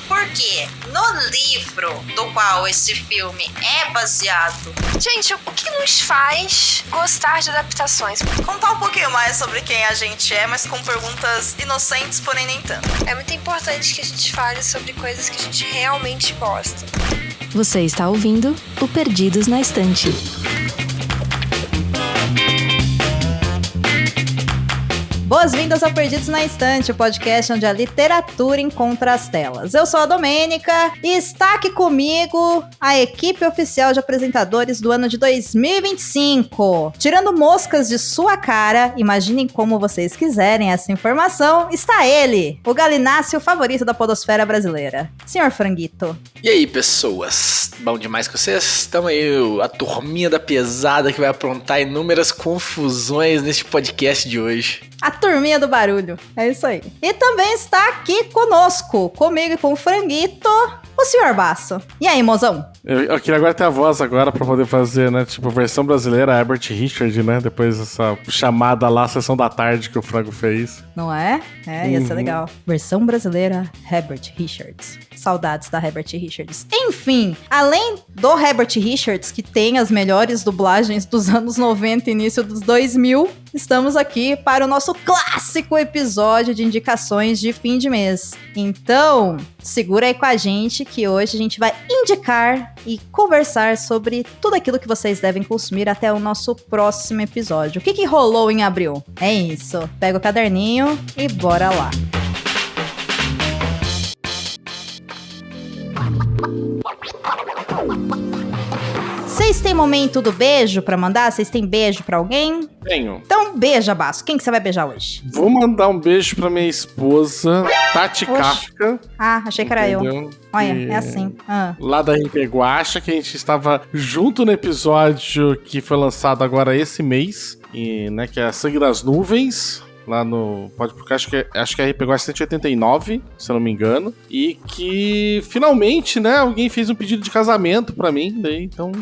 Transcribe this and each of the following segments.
Porque no livro do qual esse filme é baseado... Gente, o que nos faz gostar de adaptações? Contar um pouquinho mais sobre quem a gente é, mas com perguntas inocentes, porém nem tanto. É muito importante que a gente fale sobre coisas que a gente realmente gosta. Você está ouvindo o Perdidos na Estante. Boas-vindas ao Perdidos na Estante, o podcast onde a literatura encontra as telas. Eu sou a Domênica e está aqui comigo a equipe oficial de apresentadores do ano de 2025. Tirando moscas de sua cara, imaginem como vocês quiserem essa informação, está ele, o galináceo favorito da podosfera brasileira, Sr. Franguito. E aí, pessoas? Bom demais com vocês? Estamos aí, a turminha da pesada que vai aprontar inúmeras confusões neste podcast de hoje. A turminha do barulho, é isso aí. E também está aqui conosco, comigo e com o Franguito, o Sr. Basso. E aí, mozão? Eu queria agora ter a voz agora pra poder fazer, né? Tipo, versão brasileira, Herbert Richard, né? Depois dessa chamada lá, sessão da tarde que o Frango fez. Não é? É, ia ser legal. Versão brasileira, Herbert Richards. Saudades da Herbert Richards. Enfim, além do Herbert Richards, que tem as melhores dublagens dos anos 90 e início dos 2000, estamos aqui para o nosso clássico episódio de indicações de fim de mês. Então, segura aí com a gente que hoje a gente vai indicar e conversar sobre tudo aquilo que vocês devem consumir até o nosso próximo episódio. O que rolou em abril? É isso. Pega o caderninho e bora lá. Vocês têm momento do beijo pra mandar? Vocês têm beijo pra alguém? Tenho. Então beija, Basso. Quem que você vai beijar hoje? Vou mandar um beijo pra minha esposa, Tati Kafka. Ah, achei que era eu. Entendeu? Olha, E é assim. lá da RP Guacha, que a gente estava junto no episódio que foi lançado agora esse mês, e, né, que é Sangue das Nuvens, lá no... Pode porque acho que a RP Guacha 189, se eu não me engano, e que finalmente, né, alguém fez um pedido de casamento pra mim, daí, então...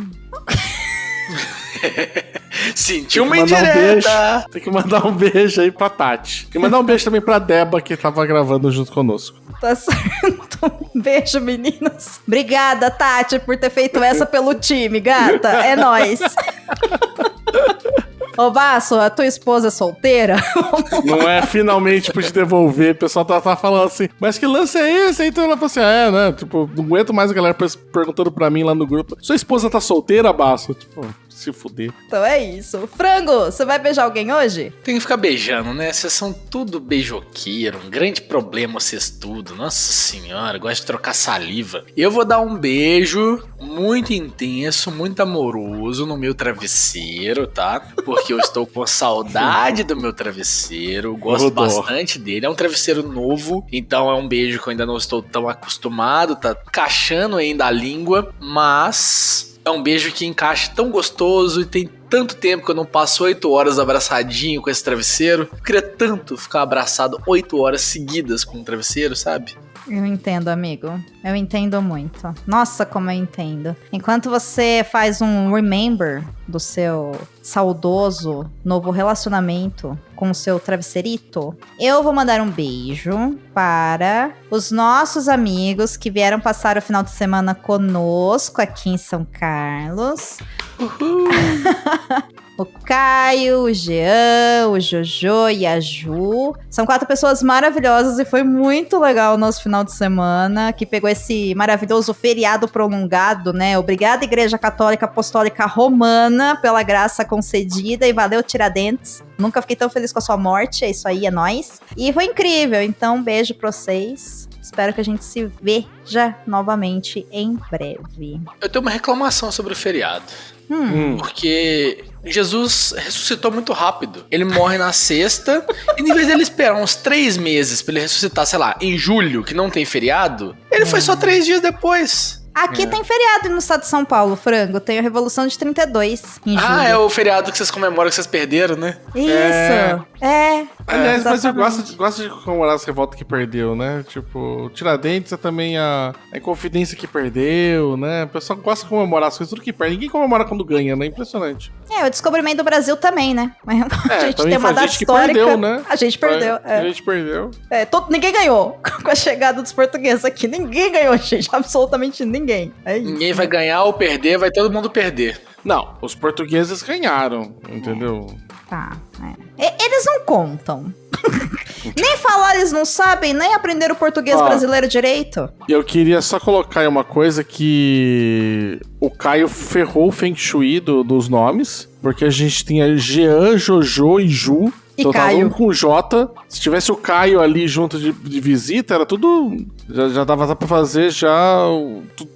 Sentiu uma indireta. Tem que mandar um beijo aí pra Tati. Tem que mandar um beijo também pra Deba, que tava gravando junto conosco. Tá certo. Um beijo, meninas. Obrigada, Tati, por ter feito essa pelo time, gata. É nóis. Ô, Basso, a tua esposa é solteira? Não é finalmente por te devolver. O pessoal tá falando assim, mas que lance é esse? Então ela falou assim, né? Tipo, não aguento mais a galera perguntando pra mim lá no grupo. Sua esposa tá solteira, Basso? Tipo, se fuder. Então é isso. Frango, você vai beijar alguém hoje? Tem que ficar beijando, né? Vocês são tudo beijoqueiro, um grande problema vocês tudo. Nossa senhora, gosto de trocar saliva. Eu vou dar um beijo muito intenso, muito amoroso no meu travesseiro, tá? Porque eu estou com saudade do meu travesseiro, gosto bastante dele. É um travesseiro novo, então é um beijo que eu ainda não estou tão acostumado, tá encaixando ainda a língua, mas... é um beijo que encaixa tão gostoso e tem tanto tempo que eu não passo 8 horas abraçadinho com esse travesseiro. Eu queria tanto ficar abraçado 8 horas seguidas com o travesseiro, sabe? Eu entendo, amigo. Eu entendo muito. Nossa, como eu entendo. Enquanto você faz um remember do seu saudoso novo relacionamento com o seu travesseirito, eu vou mandar um beijo para os nossos amigos que vieram passar o final de semana conosco aqui em São Carlos. Uhul. O Caio, o Jean, o Jojo e a Ju. São 4 pessoas maravilhosas e foi muito legal o nosso final de semana, que pegou esse maravilhoso feriado prolongado, né? Obrigada, Igreja Católica Apostólica Romana, pela graça concedida e valeu, Tiradentes. Nunca fiquei tão feliz com a sua morte, é isso aí, é nóis. E foi incrível, então beijo pra vocês. Espero que a gente se veja novamente em breve. Eu tenho uma reclamação sobre o feriado. Porque Jesus ressuscitou muito rápido. Ele morre na sexta e em vez dele esperar uns 3 meses pra ele ressuscitar, sei lá, em julho, que não tem feriado, ele foi só 3 dias depois. Aqui tem feriado no estado de São Paulo, frango. Tem a Revolução de 32 em julho. Ah, é o feriado que vocês comemoram que vocês perderam, né? Isso. Aliás, mas eu exatamente. gosto de comemorar as revoltas que perdeu, né? Tipo, Tiradentes é também a Inconfidência que perdeu, né? O pessoal gosta de comemorar as coisas, tudo que perde. Ninguém comemora quando ganha, né? Impressionante. O descobrimento do Brasil também, né? A gente também tem uma foi a data gente que histórica. perdeu, né? A gente perdeu. A gente perdeu. Ninguém ganhou com a chegada dos portugueses aqui. Ninguém ganhou, gente. Absolutamente ninguém. É isso. Ninguém vai ganhar ou perder, vai todo mundo perder. Não, os portugueses ganharam, entendeu? Tá. Eles não contam. Nem falar eles não sabem, nem aprender o português brasileiro direito. Eu queria só colocar aí uma coisa que o Caio ferrou o Feng Shui dos nomes, porque a gente tinha Jean, Jojo e Ju. E então tava Caio. um com J. Se tivesse o Caio ali junto de visita, era tudo... Já dava pra fazer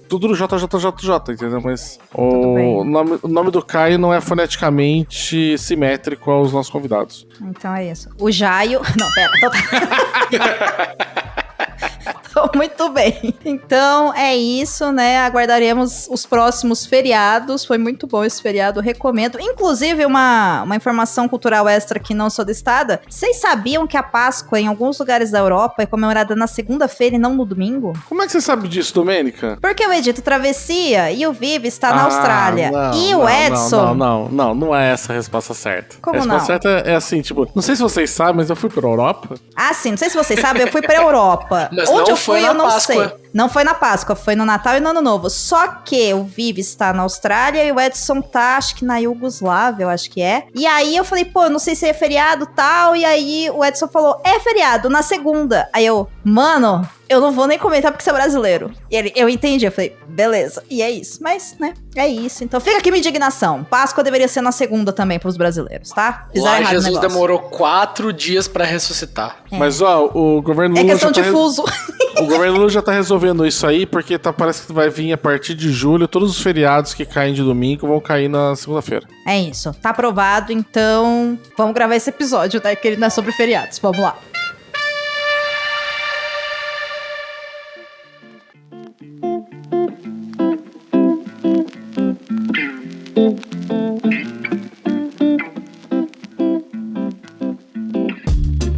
tudo no JJJJ, entendeu? Mas o nome do Caio não é foneticamente simétrico aos nossos convidados. Então é isso. O Jaio... Não, pera. Então, muito bem. Então é isso, né? Aguardaremos os próximos feriados. Foi muito bom esse feriado, recomendo. Inclusive, uma informação cultural extra que não solistada. Vocês sabiam que a Páscoa, em alguns lugares da Europa, é comemorada na segunda-feira e não no domingo? Como é que você sabe disso, Domênica? Porque eu edito Travessia e o Vivi está na Austrália. E o Edson... Não é essa a resposta certa. Como a resposta não? certa é assim, tipo, não sei se vocês sabem, mas eu fui pra Europa. Ah, sim. Não sei se vocês sabem, eu fui pra Europa. Mas Onde não eu foi fui, na eu não Páscoa. sei. Não foi na Páscoa, foi no Natal e no Ano Novo. Só que o Vivi está na Austrália e o Edson tá, acho que na Iugoslávia, eu acho que é. E aí eu falei, pô, não sei se é feriado e tal. E aí o Edson falou, é feriado, na segunda. Aí eu, mano, eu não vou nem comentar porque você é brasileiro. E ele, eu entendi, eu falei, beleza. E é isso. Mas, né, é isso. Então fica aqui minha indignação. Páscoa deveria ser na segunda também pros brasileiros, tá? Fizeram Lá errado o Jesus negócio. demorou 4 dias pra ressuscitar. Mas, ó, o governo É Lula questão de fuso. O governo Lula já tá resolvendo isso aí, porque parece que vai vir a partir de julho, todos os feriados que caem de domingo vão cair na segunda-feira. É isso, tá aprovado, então vamos gravar esse episódio, né, que ele não é sobre feriados, vamos lá.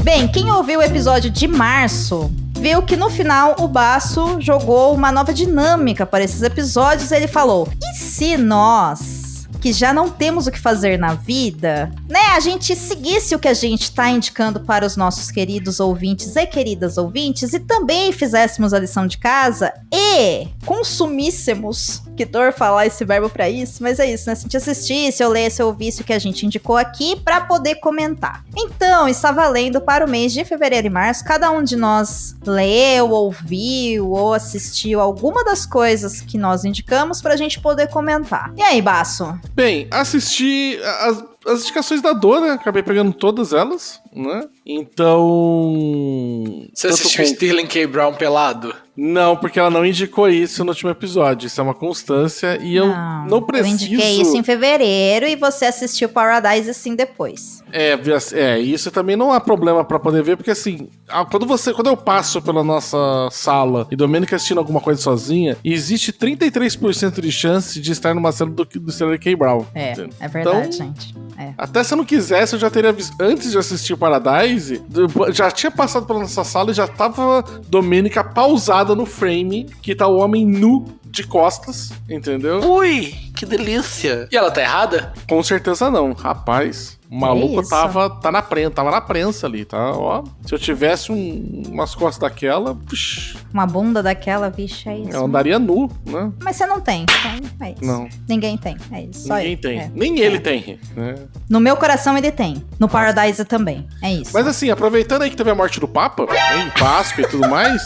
Bem, quem ouviu o episódio de março viu que no final o Basso jogou uma nova dinâmica para esses episódios. Ele falou, e se nós, que já não temos o que fazer na vida, né, a gente seguisse o que a gente tá indicando para os nossos queridos ouvintes e queridas ouvintes e também fizéssemos a lição de casa e consumíssemos, que dor falar esse verbo pra isso, mas é isso, né, se a gente assistisse, eu lesse, eu ouvisse o que a gente indicou aqui pra poder comentar. Então, está valendo para o mês de fevereiro e março, cada um de nós leu, ouviu ou assistiu alguma das coisas que nós indicamos pra gente poder comentar. E aí, Basso? Bem, assisti as indicações da Dora, acabei pegando todas elas, né? Então... Você assistiu Sterling K. Brown pelado? Não, porque ela não indicou isso no último episódio. Isso é uma constância e eu não preciso... Eu indiquei isso em fevereiro e você assistiu Paradise sim depois. Isso também não há problema pra poder ver, porque assim, quando eu passo pela nossa sala e Domênica assistindo alguma coisa sozinha, existe 33% de chance de estar numa cena do Sterling K. Brown. É verdade, então, gente. Até se eu não quisesse, eu já teria visto. Antes de assistir Paradise, já tinha passado pela nossa sala e já tava Domênica pausada no frame, que tá o homem nu de costas, entendeu? Ui, que delícia. E ela tá errada? Com certeza não, rapaz. O maluco isso? tava na prensa ali, tá? Ó, se eu tivesse umas costas daquela, puxa, Uma bunda daquela, vixe, é isso. eu andaria nu, né? Mas você não tem, então é isso. Não. Ninguém tem, é isso. Só Ninguém ele. tem. É. Nem ele tem, né? No meu coração ele tem. No Paradise também. É isso. Mas assim, aproveitando aí que teve a morte do Papa, né, em Páscoa e tudo mais,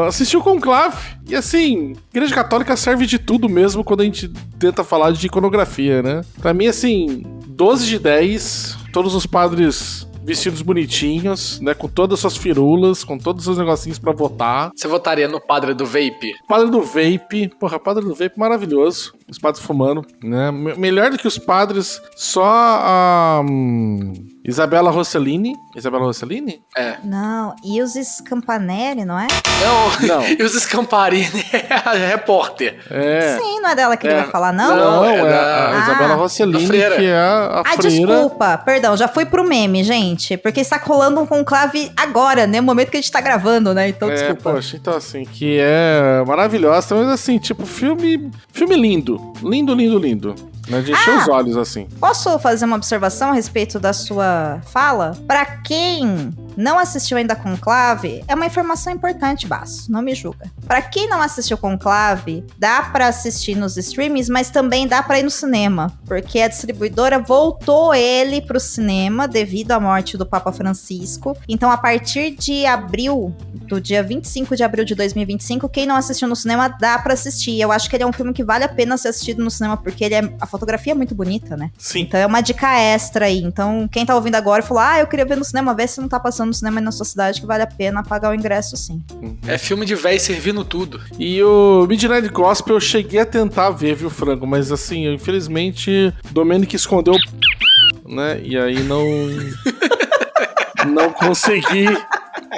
assistiu Conclave. E assim, Igreja Católica serve de tudo mesmo quando a gente tenta falar de iconografia, né? Pra mim, assim, 12 de 10, todos os padres vestidos bonitinhos, né? Com todas as suas firulas, com todos os seus negocinhos pra votar. Você votaria no padre do vape? Padre do Vape, porra, padre do Vape maravilhoso. Os padres fumando, né? Melhor do que os padres, só a Isabella Rossellini. Isabella Rossellini? É. Não, e os Scampanelli, não é? Não, Não. e os Scamparini é a repórter. É. Sim, não é dela que ele É. vai falar, não? Não, é é da- a Isabella Ah, Rossellini, da freira. que é a Ah, freira. desculpa, perdão, já fui pro meme, gente, porque está rolando um conclave agora, né, no momento que a gente tá gravando, né, então desculpa. Poxa, então assim, que é maravilhosa, mas assim, tipo, filme lindo. Lindo. Né, de encher os olhos, assim. Posso fazer uma observação a respeito da sua fala? Pra quem não assistiu ainda Conclave, é uma informação importante, Basso, não me julga. Pra quem não assistiu Conclave, dá pra assistir nos streamings, mas também dá pra ir no cinema, porque a distribuidora voltou ele pro cinema devido à morte do Papa Francisco. Então, a partir de abril, do dia 25 de abril de 2025, quem não assistiu no cinema, dá pra assistir. Eu acho que ele é um filme que vale a pena ser assistido no cinema, porque a fotografia é muito bonita, né? Sim. Então é uma dica extra aí. Então, quem tá ouvindo agora e falou, eu queria ver no cinema, vê se não tá passando no cinema aí na sua cidade, que vale a pena pagar o ingresso, sim. É filme de véi servindo tudo. E o Midnight Gospel eu cheguei a tentar ver, viu, Frango? Mas assim, infelizmente, Domênico escondeu o né? E aí não consegui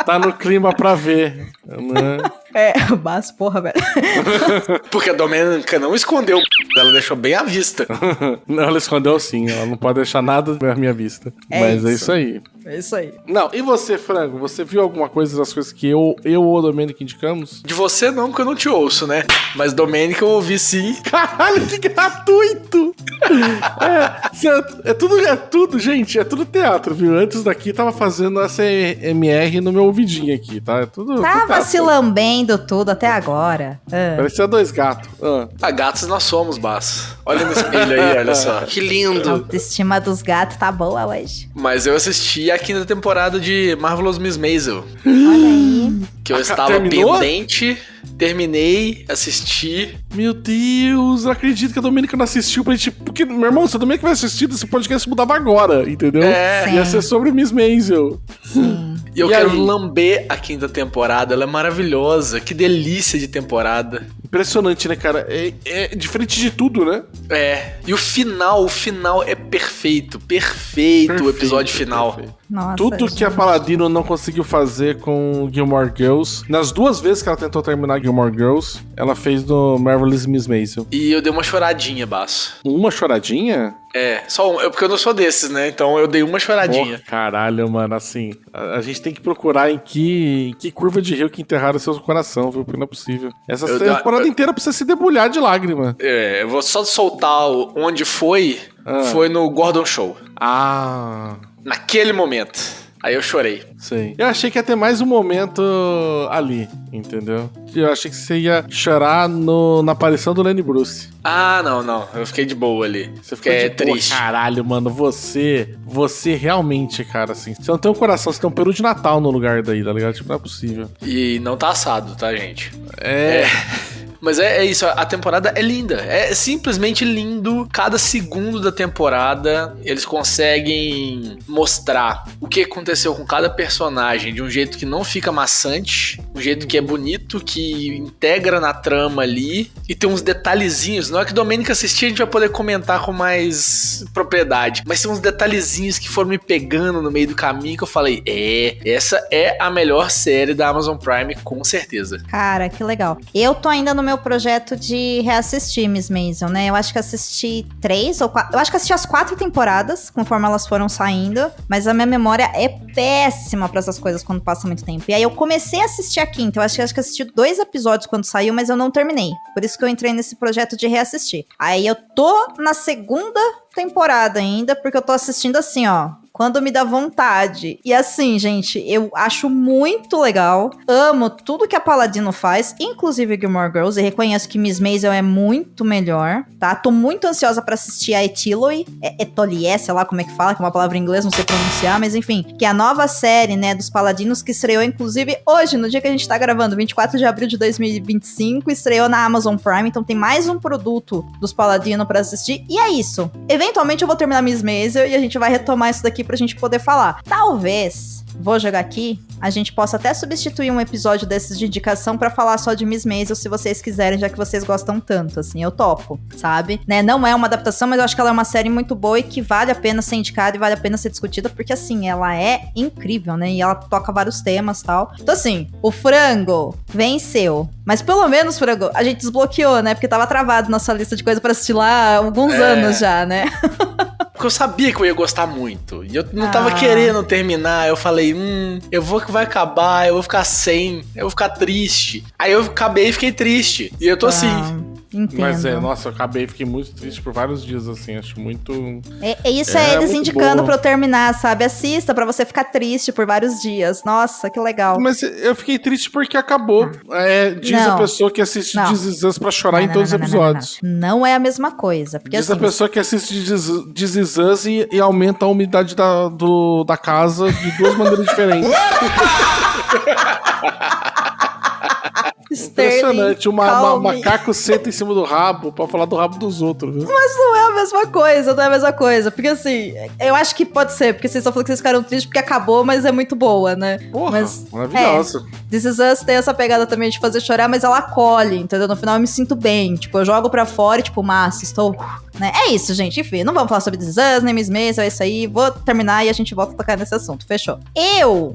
tá no clima pra ver, né? É, Basso, porra, velho. Porque a Domênica não escondeu, ela deixou bem à vista. Não, ela escondeu sim, ela não pode deixar nada à minha vista. É Mas é isso. isso aí. É isso aí. Não, e você, Frango? Você viu alguma coisa das coisas que eu ou o Domênico indicamos? De você não, porque eu não te ouço, né? Mas Domênica eu ouvi sim. Caralho, que gratuito! É tudo, gente, é tudo teatro, viu? Antes daqui tava fazendo essa MR no meu ouvidinho aqui, tá? É tudo Tava teatro. se lambendo tudo até agora. Parecia dois gatos. Gatos nós somos, Baço. Olha no espelho aí, olha só. Que A lindo. autoestima dos gatos tá boa hoje. Mas eu assisti a quinta temporada de Marvelous Miss Maisel. Olha aí. Que eu estava terminou? pendente, terminei, assisti. Meu Deus, eu acredito que a Domênica não assistiu pra gente. Porque, meu irmão, se a Domênica vai assistir, esse podcast mudava agora, entendeu? É. Ia ser sobre Miss Maisel. E eu E quero aí? lamber a quinta temporada, ela é maravilhosa. Que delícia de temporada. Impressionante, né, cara? É diferente de tudo, né? É. E o final é perfeito. Perfeito o episódio final. Perfeito. Nossa, Tudo gente. que a Paladino não conseguiu fazer com Gilmore Girls, nas duas vezes que ela tentou terminar Gilmore Girls, ela fez no Marvelous Miss Maisel. E eu dei uma choradinha, Baço. Uma choradinha? É, só uma. Porque eu não sou desses, né? Então eu dei uma choradinha. Porra, caralho, mano, assim, a gente tem que procurar em que curva de rio que enterraram seu coração, viu? Porque não é possível. Essa Eu- temporada inteira precisa se debulhar de lágrima. É, eu vou só soltar onde foi. Foi no Gordon Show. Ah, Naquele momento. Aí eu chorei. sei. Eu achei que ia ter mais um momento ali, entendeu? Eu achei que você ia chorar na aparição do Lenny Bruce. Ah, não. Eu fiquei de boa ali. Você ficou É de boa, triste. caralho, mano, você realmente, cara, assim, você não tem um coração, você tem um peru de Natal no lugar daí, tá ligado? Tipo, não é possível. E não tá assado, tá, gente? É. Mas é isso, a temporada é linda. É simplesmente lindo. Cada segundo da temporada, eles conseguem mostrar o que aconteceu com cada personagem de um jeito que não fica maçante, um jeito que é bonito, que integra na trama ali. E tem uns detalhezinhos. Na hora que Domênica assistir, a gente vai poder comentar com mais propriedade. Mas tem uns detalhezinhos que foram me pegando no meio do caminho que eu falei, essa é a melhor série da Amazon Prime, com certeza. Cara, que legal. Eu tô ainda no meu projeto de reassistir Miss Maisel, né? Eu acho que assisti 3 ou 4. Eu acho que assisti as 4 temporadas, conforme elas foram saindo. Mas a minha memória é péssima pra essas coisas quando passa muito tempo. E aí eu comecei a assistir a quinta. Eu acho que assisti 2 episódios quando saiu, mas eu não terminei. Por isso que eu entrei nesse projeto de reassistir. Aí eu tô na segunda temporada ainda, porque eu tô assistindo assim, ó, quando me dá vontade. E assim, gente, eu acho muito legal. Amo tudo que a Paladino faz, inclusive Gilmore Girls, e reconheço que Miss Maisel é muito melhor, tá? Tô muito ansiosa pra assistir a Etiloe, Etolie, sei lá como é que fala, que é uma palavra em inglês, não sei pronunciar, mas enfim, que é a nova série, né, dos Paladinos, que estreou, inclusive, hoje, no dia que a gente tá gravando, 24 de abril de 2025, estreou na Amazon Prime, então tem mais um produto dos Paladinos pra assistir, e é isso. Eventualmente eu vou terminar Miss Maisel e a gente vai retomar isso daqui pra gente poder falar. Talvez, vou jogar aqui, a gente possa até substituir um episódio desses de indicação pra falar só de Miss Maisel, se vocês quiserem, já que vocês gostam tanto, assim, eu topo, sabe? Né? Não é uma adaptação, mas eu acho que ela é uma série muito boa e que vale a pena ser indicada e vale a pena ser discutida, porque, assim, ela é incrível, né? E ela toca vários temas e tal. Então, assim, o Frango venceu. Mas pelo menos, Frango, a gente desbloqueou, né? Porque tava travado nossa lista de coisa pra assistir lá há alguns anos já, né? Porque eu sabia que eu ia gostar muito. E eu não tava querendo terminar. Eu falei, vai acabar, eu vou ficar sem, eu vou ficar triste. Aí eu acabei e fiquei triste. E eu tô assim. Entendo. Mas nossa, eu acabei e fiquei muito triste por vários dias, assim, acho muito... Isso é eles indicando pra eu terminar, sabe? Assista pra você ficar triste por vários dias. Nossa, que legal. Mas eu fiquei triste porque acabou. Diz a pessoa que assiste This Is Us pra chorar em todos os episódios. Não é a mesma coisa. Porque, diz assim, a pessoa que assiste This Is Us e aumenta a umidade da casa de duas maneiras diferentes. Impressionante, um macaco senta em cima do rabo pra falar do rabo dos outros, viu? Mas não é a mesma coisa, não é a mesma coisa. Porque assim, eu acho que pode ser, porque vocês só falaram que vocês ficaram tristes porque acabou, mas é muito boa, né? Porra, maravilhosa. This Is Us tem essa pegada também de fazer chorar, mas ela acolhe, entendeu? No final eu me sinto bem, tipo, eu jogo pra fora e tipo, massa, estou... Né? É isso, gente, enfim, não vamos falar sobre This Is Us, nem Miss Maisel, é isso aí, vou terminar e a gente volta a tocar nesse assunto, fechou? Eu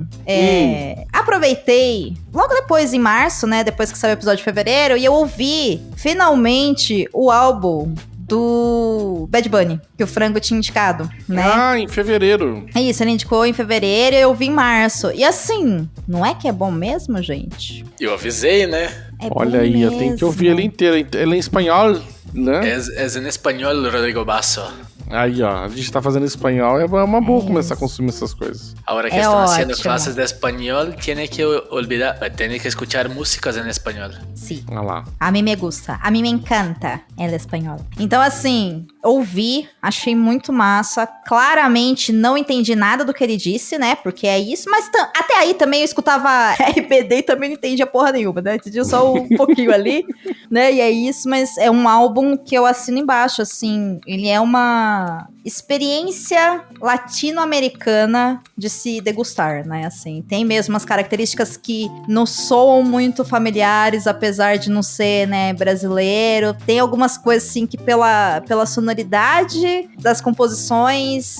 aproveitei, logo depois, em março, né, depois que saiu o episódio de fevereiro, e eu ouvi, finalmente, o álbum do Bad Bunny, que o Frango tinha indicado, né? Em fevereiro. É isso, ele indicou em fevereiro e eu ouvi em março. E assim, não é que é bom mesmo, gente? Eu avisei, né? Olha aí, eu tenho que ouvir ele inteiro. Ele é em espanhol, né? É em espanhol, Rodrigo Basso. Aí, ó, a gente tá fazendo espanhol, é uma boa começar a consumir essas coisas. Agora que estão haciendo clases de espanhol, tiene que escuchar músicas em espanhol. Sim. Olha lá. A mim me gusta, a mim me encanta ela espanhol. Então, assim, ouvi, achei muito massa. Claramente não entendi nada do que ele disse, né? Porque é isso, mas até aí também eu escutava RBD e também não entendia porra nenhuma, né? Entendi só um pouquinho ali, né? E é isso, mas é um álbum que eu assino embaixo, assim, ele é uma experiência latino-americana de se degustar, né, assim, tem mesmo as características que não soam muito familiares, apesar de não ser, né, brasileiro, tem algumas coisas, assim, que pela sonoridade das composições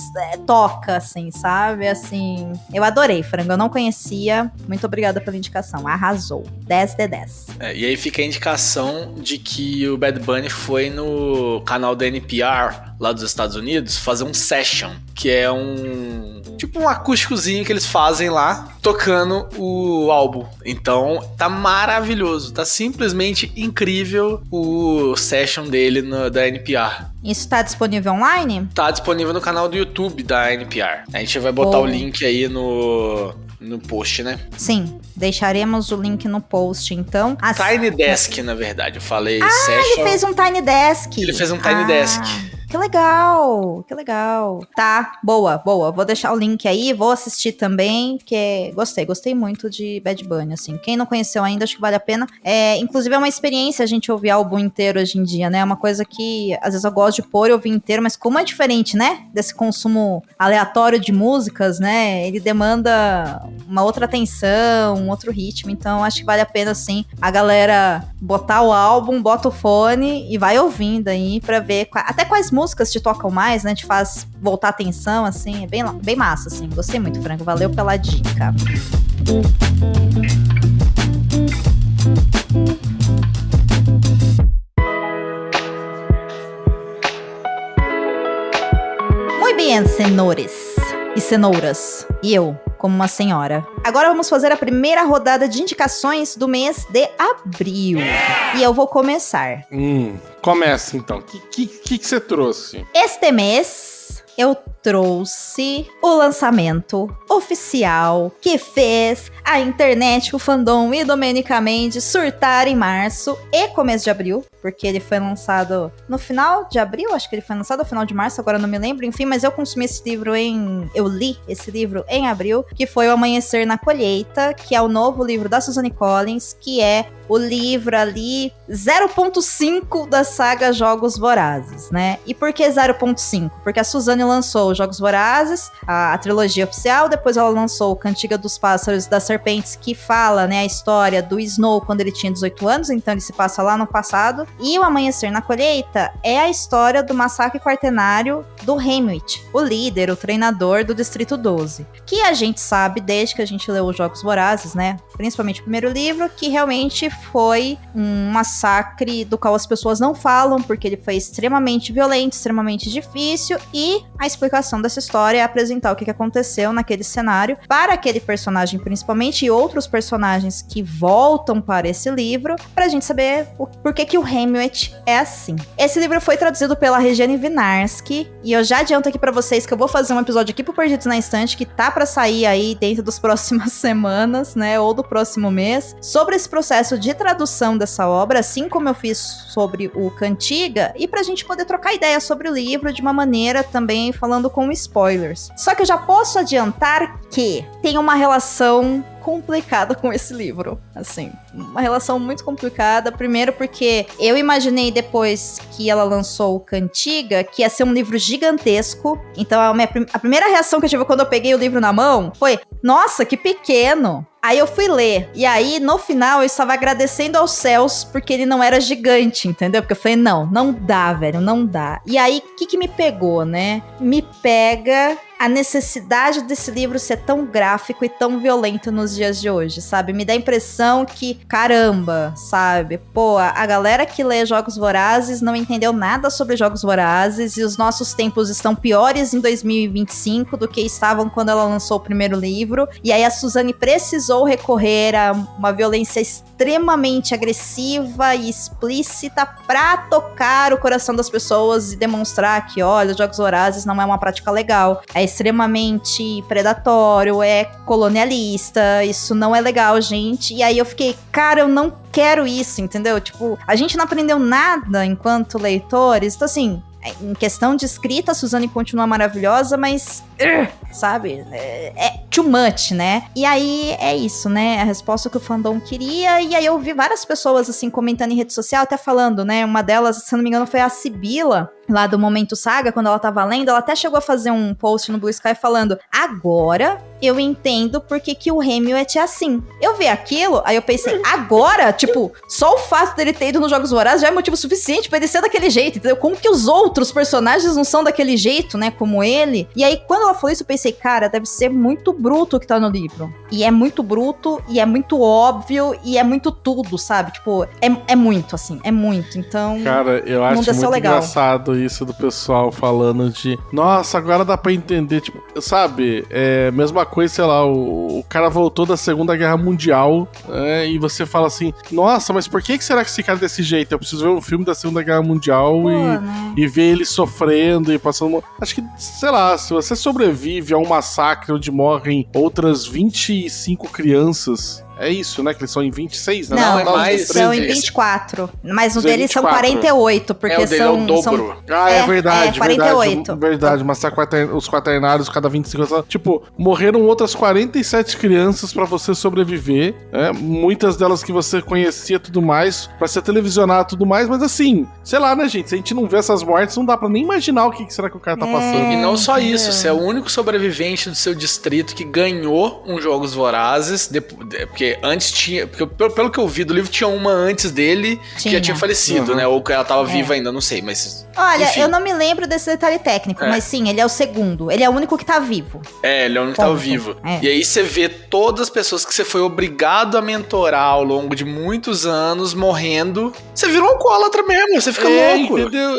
toca, assim, sabe, assim, eu adorei, Frango, eu não conhecia, muito obrigada pela indicação, arrasou, 10 de 10. E aí fica a indicação de que o Bad Bunny foi no canal da NPR, lá dos Estados Unidos, fazer um session, que é tipo um acústicozinho que eles fazem lá, tocando o álbum. Então, tá maravilhoso, tá simplesmente incrível o session dele da NPR. Isso tá disponível online? Tá disponível no canal do YouTube da NPR. A gente vai botar o link aí no post, né? Sim, deixaremos o link no post, então. Tiny Desk, na verdade, eu falei session. Ele fez um Tiny Desk. Ele fez um Tiny Desk. Que legal, que legal. Tá, boa. Vou deixar o link aí, vou assistir também, que gostei muito de Bad Bunny, assim. Quem não conheceu ainda, acho que vale a pena. Inclusive é uma experiência a gente ouvir álbum inteiro hoje em dia, né? É uma coisa que, às vezes eu gosto de pôr e ouvir inteiro, mas como é diferente, né? Desse consumo aleatório de músicas, né? Ele demanda uma outra atenção, um outro ritmo, então acho que vale a pena, assim, a galera botar o álbum, bota o fone e vai ouvindo aí pra ver até quais músicas te tocam mais, né? Te faz voltar a atenção, assim, é bem massa, assim. Gostei muito, Franco, valeu pela dica. Muito bem, senhores e cenouras. E eu, como uma senhora. Agora vamos fazer a primeira rodada de indicações do mês de abril. E eu vou começar. Começa então. O que você trouxe? Este mês eu trouxe o lançamento oficial que fez a internet, o fandom e Domenica Mendes surtar em março e começo de abril, porque ele foi lançado no final de abril, acho que ele foi lançado no final de março, agora não me lembro, enfim, mas eu consumi esse livro eu li esse livro em abril, que foi O Amanhecer na Colheita, que é o novo livro da Suzanne Collins, que é o livro ali 0.5 da saga Jogos Vorazes, né? E por que 0.5? Porque a Suzanne lançou os Jogos Vorazes, a trilogia oficial, depois ela lançou o Cantiga dos Pássaros e das Serpentes, que fala, né, a história do Snow quando ele tinha 18 anos, então ele se passa lá no passado, e o Amanhecer na Colheita é a história do massacre quartenário do Haymitch, o líder, o treinador do Distrito 12, que a gente sabe desde que a gente leu os Jogos Vorazes, né, principalmente o primeiro livro, que realmente foi um massacre do qual as pessoas não falam, porque ele foi extremamente violento, extremamente difícil, e a explicação dessa história é apresentar o que aconteceu naquele cenário para aquele personagem principalmente, e outros personagens que voltam para esse livro, pra gente saber por que o Haymitch é assim. Esse livro foi traduzido pela Regiane Winiarski, e eu já adianto aqui pra vocês que eu vou fazer um episódio aqui pro Perdidos na Estante, que tá pra sair aí dentro das próximas semanas, né, ou do próximo mês, sobre esse processo de tradução dessa obra, assim como eu fiz sobre o Cantiga, e pra gente poder trocar ideia sobre o livro de uma maneira também falando com spoilers. Só que eu já posso adiantar que tem uma relação complicada com esse livro, assim, uma relação muito complicada, primeiro porque eu imaginei depois que ela lançou o Cantiga, que ia ser um livro gigantesco, então a primeira reação que eu tive quando eu peguei o livro na mão foi, nossa, que pequeno. Aí eu fui ler, e aí no final eu estava agradecendo aos céus porque ele não era gigante, entendeu? Porque eu falei, não dá, velho, não dá. E aí, o que me pegou, né? Me pega a necessidade desse livro ser tão gráfico e tão violento nos dias de hoje, sabe? Me dá a impressão que, caramba, sabe? Pô, a galera que lê Jogos Vorazes não entendeu nada sobre Jogos Vorazes, e os nossos tempos estão piores em 2025 do que estavam quando ela lançou o primeiro livro, e aí a Suzane precisou recorrer a uma violência extremamente agressiva e explícita pra tocar o coração das pessoas e demonstrar que, olha, os Jogos Vorazes não é uma prática legal, é extremamente predatório, é colonialista, isso não é legal, gente. E aí eu fiquei, cara, eu não quero isso, entendeu? Tipo, a gente não aprendeu nada enquanto leitores, então assim, em questão de escrita, a Suzane continua maravilhosa, mas, sabe, é too much, né? E aí é isso, né? A resposta que o fandom queria. E aí eu vi várias pessoas, assim, comentando em rede social, até falando, né? Uma delas, se não me engano, foi a Sibila, lá do Momento Saga, quando ela tava lendo, ela até chegou a fazer um post no Blue Sky falando, agora eu entendo porque que o Haymitch é assim. Eu vi aquilo, aí eu pensei, agora, tipo, só o fato dele ter ido nos Jogos Vorazes já é motivo suficiente pra ele ser daquele jeito, entendeu? Como que os outros personagens não são daquele jeito, né, como ele? E aí, quando ela falou isso, eu pensei, cara, deve ser muito bruto o que tá no livro. E é muito bruto, e é muito óbvio, e é muito tudo, sabe? Tipo, é muito, assim, é muito. Então, cara, eu acho muito engraçado isso do pessoal falando de, nossa, agora dá pra entender, tipo, sabe, mesma coisa, sei lá, o cara voltou da Segunda Guerra Mundial, e você fala assim, nossa, mas por que será que esse cara é desse jeito? Eu preciso ver um filme da Segunda Guerra Mundial e ver ele sofrendo e passando... Acho que, sei lá, se você sobrevive a um massacre onde morrem outras 25 crianças... É isso, né? Que eles são em 26, né? Não, é mais. São em 24. Mas o deles são 48, porque o dele são... é o dobro. É verdade, 48. Verdade, os quaternários, cada 25 anos. Tipo, morreram outras 47 crianças pra você sobreviver, né? Muitas delas que você conhecia e tudo mais, pra ser televisionado e tudo mais, mas assim, sei lá, né, gente? Se a gente não vê essas mortes, não dá pra nem imaginar o que será que o cara tá passando. E não só isso, você é o único sobrevivente do seu distrito que ganhou um Jogos Vorazes, porque antes tinha... Porque pelo que eu vi do livro, tinha uma antes dele que já tinha falecido, né? Ou que ela tava viva ainda, não sei, mas... Olha, enfim. eu não me lembro desse detalhe técnico, mas sim, ele é o segundo. Ele é o único que tá vivo. Ele é o único que tava vivo. E aí você vê todas as pessoas que você foi obrigado a mentorar ao longo de muitos anos morrendo. Você vira um alcoólatra mesmo, você fica louco. Entendeu?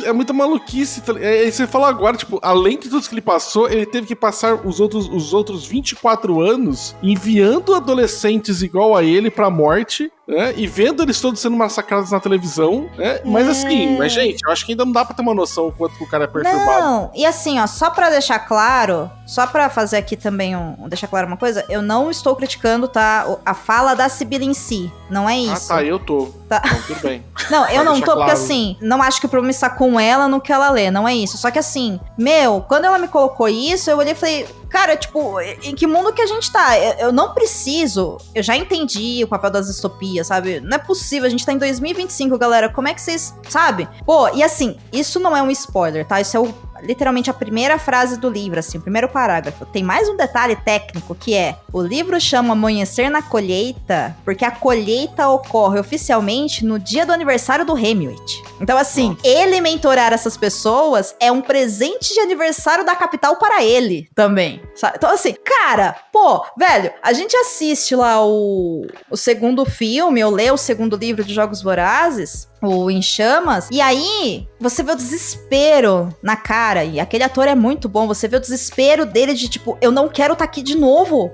É muita maluquice. Você falou agora, tipo, além de tudo que ele passou, ele teve que passar os outros 24 anos enviando adolescentes igual a ele pra morte, né? E vendo eles todos sendo massacrados na televisão, né? Mas assim, gente, eu acho que ainda não dá pra ter uma noção o quanto o cara é perturbado. Não, e assim, ó, só pra deixar claro, só pra fazer aqui também deixar claro uma coisa, eu não estou criticando, tá, a fala da Sibila em si, não é isso. Ah, tá, eu tô. Tá. Então, tudo bem. Não, eu não tô, claro. porque assim, não acho que o problema está com ela no que ela lê, não é isso. Só que assim, quando ela me colocou isso, eu olhei e falei, cara, tipo, em que mundo que a gente tá? Eu não preciso, eu já entendi o papel das distopias, sabe? Não é possível, a gente tá em 2025, galera, como é que vocês, sabe? Pô, e assim, isso não é um spoiler, tá? Isso é literalmente a primeira frase do livro, assim, o primeiro parágrafo. Tem mais um detalhe técnico que é: o livro chama Amanhecer na Colheita porque a colheita ocorre oficialmente no dia do aniversário do Hemingway. Então, assim, ele mentorar essas pessoas é um presente de aniversário da capital para ele também, sabe? Então, assim, cara, pô, velho, a gente assiste lá o segundo filme, ou lê o segundo livro de Jogos Vorazes, o Em Chamas, e aí você vê o desespero na cara, e aquele ator é muito bom, você vê o desespero dele de tipo, eu não quero estar aqui de novo,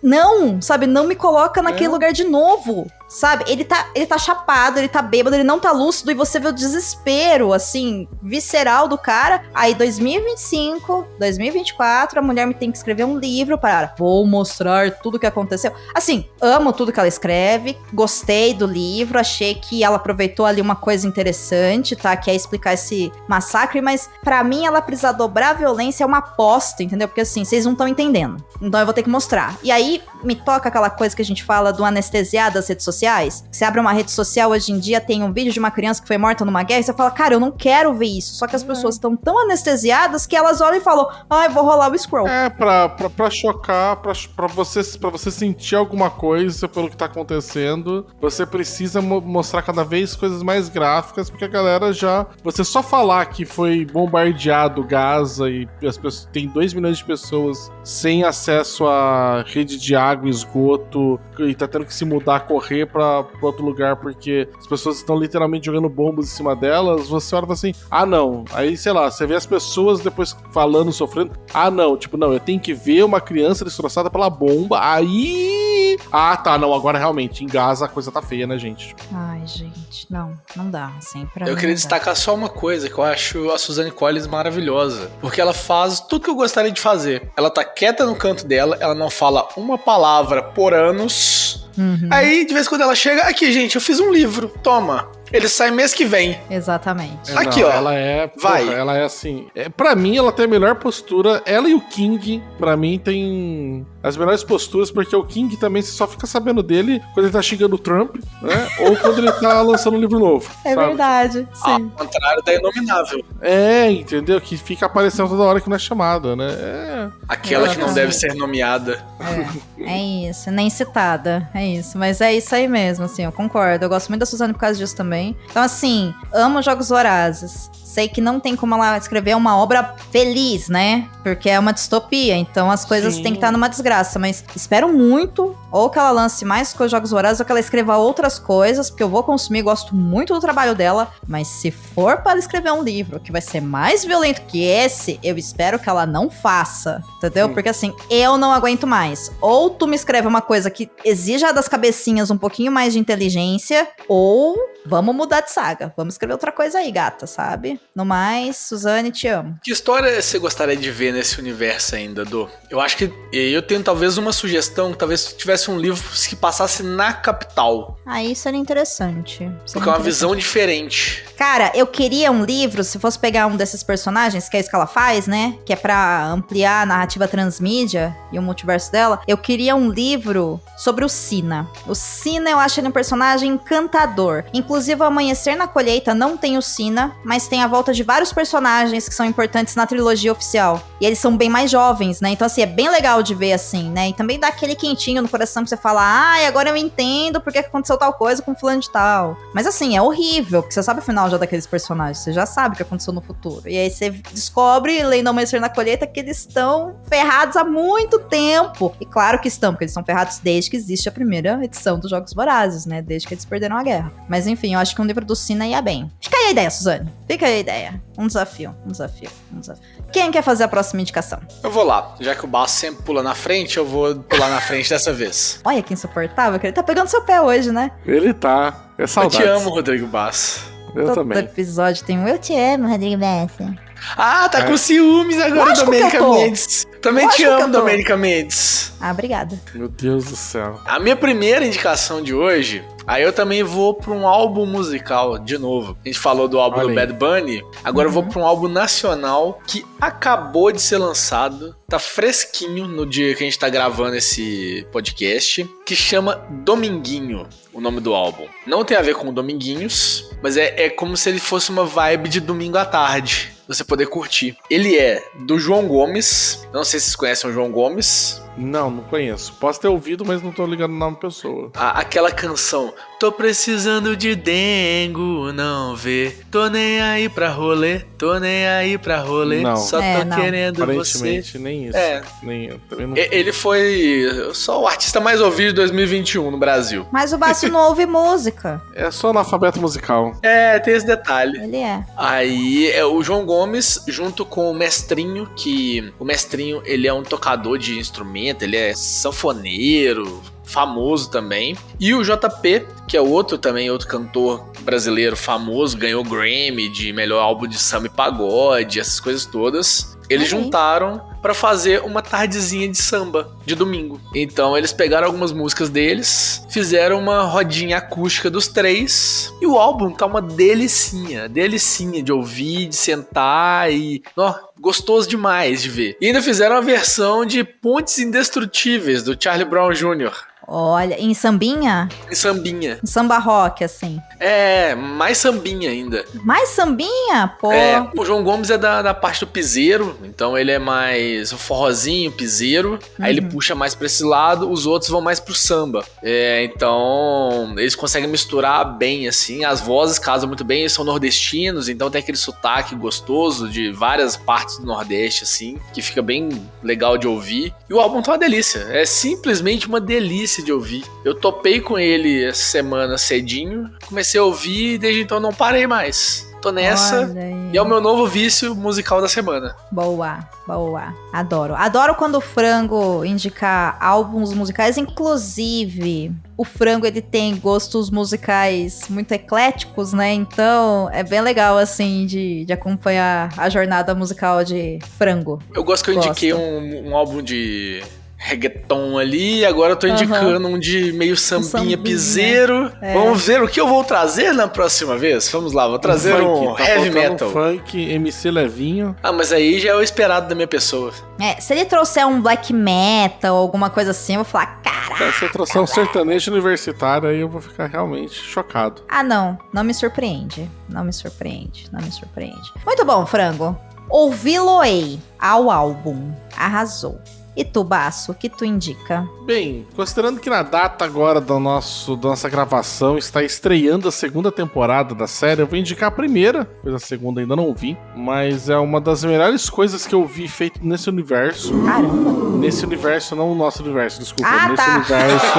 não, sabe, não me coloca naquele lugar de novo, sabe, ele tá chapado, ele tá bêbado, ele não tá lúcido, e você vê o desespero, assim, visceral do cara. Aí 2025, 2024, a mulher me tem que escrever um livro para, vou mostrar tudo o que aconteceu. Assim, amo tudo que ela escreve, gostei do livro, achei que ela aproveitou ali uma coisa interessante, tá, que é explicar esse massacre, mas pra mim ela precisa dobrar a violência, é uma aposta, entendeu? Porque assim, vocês não estão entendendo, então eu vou ter que mostrar. E aí me toca aquela coisa que a gente fala do anestesiar das redes sociais. Você abre uma rede social hoje em dia, tem um vídeo de uma criança que foi morta numa guerra, e você fala, cara, eu não quero ver isso. Só que as pessoas estão tão anestesiadas que elas olham e falam, vou rolar o scroll. Pra chocar, pra você sentir alguma coisa pelo que tá acontecendo, você precisa mostrar cada vez coisas mais gráficas, porque a galera já... Você só falar que foi bombardeado Gaza e as pessoas, tem 2 milhões de pessoas sem acesso à rede de água, esgoto, e tá tendo que se mudar, correr pra outro lugar porque as pessoas estão literalmente jogando bombas em cima delas, você olha assim, não. Aí, sei lá, você vê as pessoas depois falando, sofrendo, não, tipo, não, eu tenho que ver uma criança destroçada pela bomba, aí... tá, não, agora realmente, em Gaza a coisa tá feia, né, gente? Ai, gente, não dá, assim, pra Eu mim queria não dá. destacar só uma coisa, que eu acho a Suzanne Collins maravilhosa, porque ela faz tudo que eu gostaria de fazer. Ela tá quieta no canto dela, ela não fala uma palavra por anos. Aí, de vez em quando ela chega, aqui, gente, eu fiz um livro, toma. Ele sai mês que vem. Exatamente. Aqui, não, ó. Ela é... Vai. Porra, ela é assim... Pra mim, ela tem a melhor postura. Ela e o King, pra mim, tem as melhores posturas, porque o King também, você só fica sabendo dele quando ele tá xingando o Trump, né? Ou quando ele tá lançando um livro novo. É sabe? verdade, Ao sim. contrário da Inominável. Entendeu? Que fica aparecendo toda hora que não é chamada, né? Aquela que não Exatamente. deve ser nomeada. É isso, nem citada, é isso. Mas é isso aí mesmo, assim, eu concordo. Eu gosto muito da Suzane por causa disso também. Então, assim, amo Jogos Vorazes. Sei que não tem como ela escrever uma obra feliz, né? Porque é uma distopia, então as coisas têm que estar numa desgraça. Mas espero muito, ou que ela lance mais coisas Jogos Vorazes, ou que ela escreva outras coisas, porque eu vou consumir, gosto muito do trabalho dela. Mas se for para escrever um livro que vai ser mais violento que esse, eu espero que ela não faça, entendeu? Porque assim, eu não aguento mais. Ou tu me escreve uma coisa que exija das cabecinhas um pouquinho mais de inteligência, ou... vamos mudar de saga. Vamos escrever outra coisa aí, gata, sabe? No mais, Suzane, te amo. Que história você gostaria de ver nesse universo ainda, Dô? Eu acho que eu tenho talvez uma sugestão, que talvez tivesse um livro que passasse na capital. Isso era interessante. Porque é uma visão diferente. Cara, eu queria um livro, se fosse pegar um desses personagens, que é isso que ela faz, né? Que é pra ampliar a narrativa transmídia e o multiverso dela. Eu queria um livro sobre o Sina. O Sina, eu acho ele um personagem encantador. Inclusive, o Amanhecer na Colheita não tem o Sina, mas tem a volta de vários personagens que são importantes na trilogia oficial. E eles são bem mais jovens, né? Então, assim, é bem legal de ver assim, né? E também dá aquele quentinho no coração que você fala, agora eu entendo porque aconteceu tal coisa com fulano de tal. Mas, assim, é horrível, porque você sabe o final já daqueles personagens, você já sabe o que aconteceu no futuro. E aí você descobre, lendo Amanhecer na Colheita, que eles estão ferrados há muito tempo. E claro que estão, porque eles estão ferrados desde que existe a primeira edição dos Jogos Vorazes, né? Desde que eles perderam a guerra. Mas, enfim, eu acho que um livro do Sina ia bem. Fica aí a ideia, Suzane. Fica aí a ideia. Um desafio. Quem quer fazer a próxima indicação? Eu vou lá. Já que o Baço sempre pula na frente, eu vou pular na frente dessa vez. Olha que insuportável, que ele tá pegando seu pé hoje, né? Ele tá. É Eu saudades. te amo, Rodrigo Baço. Eu Todo também. episódio tem um eu te amo, Rodrigo Bessa. Tá com ciúmes agora, Lógico que Domênica eu tô. Mendes. Também Lógico te que eu amo, tô. Domênica Mendes. Obrigada. Meu Deus do céu. A minha primeira indicação de hoje Aí eu também vou pra um álbum musical, de novo. A gente falou do álbum Olha do aí. Bad Bunny, agora eu vou pra um álbum nacional que acabou de ser lançado, tá fresquinho no dia que a gente tá gravando esse podcast, que chama Dominguinho, o nome do álbum. Não tem a ver com Dominguinhos, mas é como se ele fosse uma vibe de domingo à tarde, você poder curtir. Ele é do João Gomes, não sei se vocês conhecem o João Gomes. Não conheço. Posso ter ouvido, mas não tô ligando o nome da pessoa. Aquela canção, tô precisando de dengo, não vê, tô nem aí pra rolê, Não. só tô não. querendo você. Aparentemente, nem isso. É. Nem eu. Também não... Ele foi só o artista mais ouvido de 2021 no Brasil. Mas o Baço não ouve música. É só analfabeto musical. É, tem esse detalhe. Ele é. Aí é o João Gomes junto com o Mestrinho, que o Mestrinho ele é um tocador de instrumento, ele é sanfoneiro, famoso também. E o JP, que é outro cantor brasileiro famoso, ganhou Grammy de melhor álbum de samba e pagode, essas coisas todas. Eles juntaram pra fazer uma tardezinha de samba de domingo. Então eles pegaram algumas músicas deles, fizeram uma rodinha acústica dos três, e o álbum tá uma delicinha de ouvir, de sentar e... gostoso demais de ver. E ainda fizeram a versão de Pontes Indestrutíveis, do Charlie Brown Jr. Olha, em sambinha? Em sambinha. Em samba rock, assim. É, mais sambinha ainda. Mais sambinha? Pô. É, o João Gomes é da parte do piseiro, então ele é mais o forrozinho, piseiro. Aí ele puxa mais pra esse lado, os outros vão mais pro samba. Então eles conseguem misturar bem, assim. As vozes casam muito bem, eles são nordestinos, então tem aquele sotaque gostoso de várias partes do Nordeste, assim, que fica bem legal de ouvir. E o álbum tá uma delícia, é simplesmente uma delícia de ouvir. Eu topei com ele essa semana cedinho, comecei a ouvir e desde então não parei mais. Tô nessa. Olha aí. E é o meu novo vício musical da semana. Boa. Adoro. Adoro quando o Frango indica álbuns musicais. Inclusive, o Frango, ele tem gostos musicais muito ecléticos, né? Então, é bem legal, assim, de acompanhar a jornada musical de Frango. Eu gosto que eu indiquei um álbum de reggaeton ali, e agora eu tô indicando um de meio sambinha, piseiro. É. Vamos ver o que eu vou trazer na próxima vez? Vamos lá, vou trazer um Tá heavy faltando metal. Funk, MC Levinho. Ah, mas aí já é o esperado da minha pessoa. Se ele trouxer um black metal, alguma coisa assim, eu vou falar, caraca. Se eu trouxer um sertanejo universitário, aí eu vou ficar realmente chocado. Ah, não me surpreende. Não me surpreende. Muito bom, Frango. Ouvi-lo-ei ao álbum. Arrasou. E tu, Baço, o que tu indica? Bem, considerando que na data agora da nossa gravação está estreando a segunda temporada da série, eu vou indicar a primeira, pois a segunda ainda não vi, mas é uma das melhores coisas que eu vi feito nesse universo. Caramba! Nesse universo, não o nosso universo, desculpa. Ah, nesse tá. universo.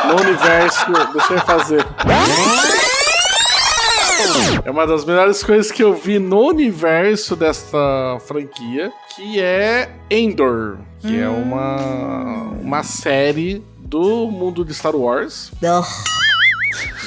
No universo. Deixa eu fazer. É uma das melhores coisas que eu vi no universo desta franquia, que é Endor, que é uma série do mundo de Star Wars.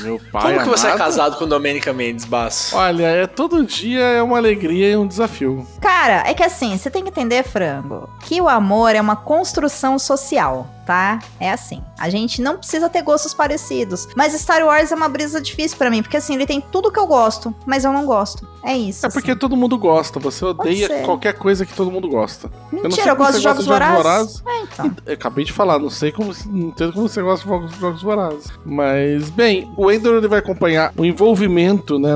Meu pai Como que você é amado. casado com Domenica Mendes, Baço? Olha, todo dia é uma alegria e um desafio. Cara, é que assim, você tem que entender, Frango, que o amor é uma construção social, tá? É assim, a gente não precisa ter gostos parecidos, mas Star Wars é uma brisa difícil pra mim, porque assim, ele tem tudo que eu gosto, mas eu não gosto. É isso. É porque assim. todo mundo gosta, você odeia ser. qualquer coisa que todo mundo gosta. Mentira, eu gosto de Jogos Vorazes. Então. Eu acabei de falar, não sei como você gosta de Jogos Vorazes. Mas, bem, o Endor ele vai acompanhar o envolvimento, né,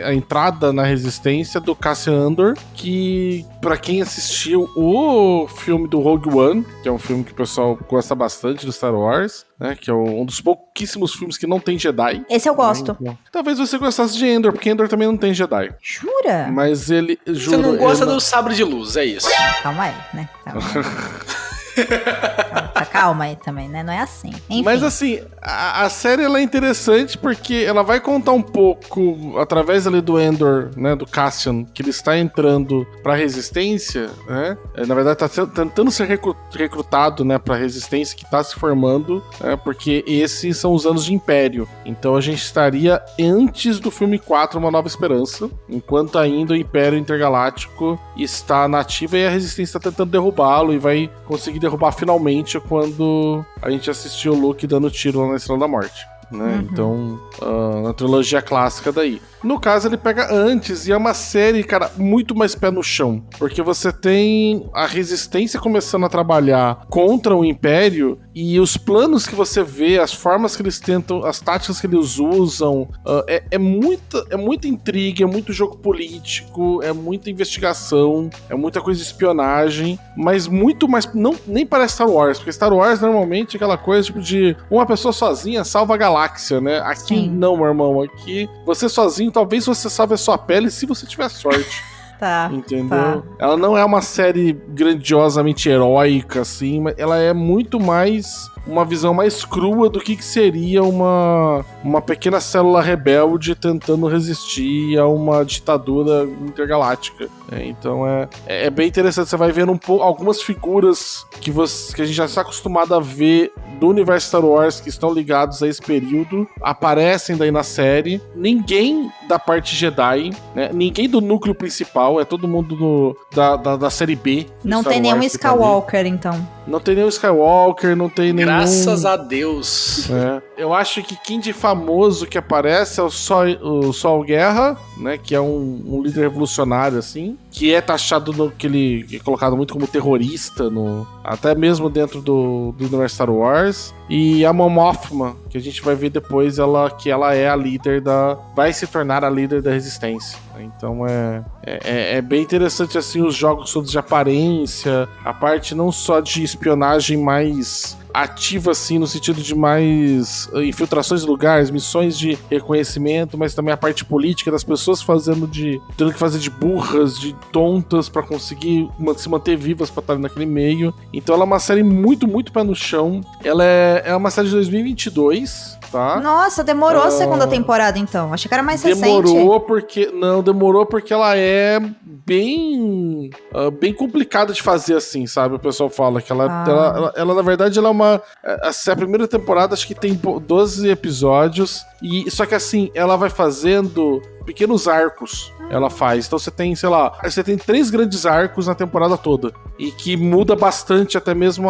a entrada na resistência do Cassian Andor, que, pra quem assistiu o filme do Rogue One, que é um filme que o pessoal gosta bastante do Star Wars, né, que é um dos pouquíssimos filmes que não tem Jedi. Esse eu gosto. Então, talvez você gostasse de Endor, porque Endor também não tem Jedi. Jura? Mas ele, Você não gosta do sabre de luz, é isso. Calma aí, né? Calma aí também, né? Não é assim. Enfim. Mas assim, a série ela é interessante porque ela vai contar um pouco, através ali do Endor, né, do Cassian, que ele está entrando pra Resistência, né? Na verdade tá tentando ser recrutado, né, pra Resistência que tá se formando, né, porque esses são os anos de Império. Então a gente estaria antes do filme 4, Uma Nova Esperança, enquanto ainda o Império Intergaláctico está na ativa e a Resistência está tentando derrubá-lo e vai conseguir derrubar finalmente quando a gente assistiu o Luke dando tiro lá na Estrela da Morte. né? Então, na trilogia clássica daí. No caso, ele pega antes e é uma série, cara, muito mais pé no chão. Porque você tem a Resistência começando a trabalhar contra o Império e os planos que você vê, as formas que eles tentam, as táticas que eles usam, é muita intriga, é muito jogo político, é muita investigação, é muita coisa de espionagem, mas muito mais, nem parece Star Wars, porque Star Wars normalmente é aquela coisa tipo de uma pessoa sozinha salva a galáxia, né? Aqui Sim. não, meu irmão, aqui você sozinho, talvez você salve a sua pele se você tiver sorte. Tá. Entendeu? Tá. Ela não é uma série grandiosamente heróica, assim, mas ela é muito mais uma visão mais crua do que seria uma pequena célula rebelde tentando resistir a uma ditadura intergaláctica. Então é bem interessante. Você vai vendo algumas figuras que a gente já está acostumado a ver do universo Star Wars que estão ligados a esse período, aparecem daí na série. Ninguém da parte Jedi, né? Ninguém do núcleo principal, é todo mundo da série B. Não Star tem nenhum Wars que tá ali. Skywalker, então. Não tem nenhum Skywalker, não tem nenhum... Graças a Deus. Eu acho que quem de famoso que aparece é o Sol Guerra, né? Que é um líder revolucionário, assim. Que é taxado que ele é colocado muito como terrorista, até mesmo dentro do universo Star Wars. E a Mon Mothma, que a gente vai ver depois, que ela é a líder vai se tornar a líder da Resistência. Então é bem interessante, assim, os jogos todos de aparência, a parte não só de espionagem mais ativa, assim, no sentido de mais infiltrações de lugares, missões de reconhecimento, mas também a parte política das pessoas tendo que fazer de burras, de tontas pra conseguir se manter vivas pra estar naquele meio. Então ela é uma série muito, muito pé no chão. Ela é uma série de 2022, tá? Nossa, demorou a segunda temporada, então. Achei que era mais recente. Demorou porque ela é bem complicada de fazer, assim, sabe? O pessoal fala que ela na verdade, ela é uma... A primeira temporada, acho que tem 12 episódios, só que assim, ela vai fazendo pequenos arcos. Ela faz. Então você tem, sei lá, 3 grandes arcos na temporada toda. E que muda bastante até mesmo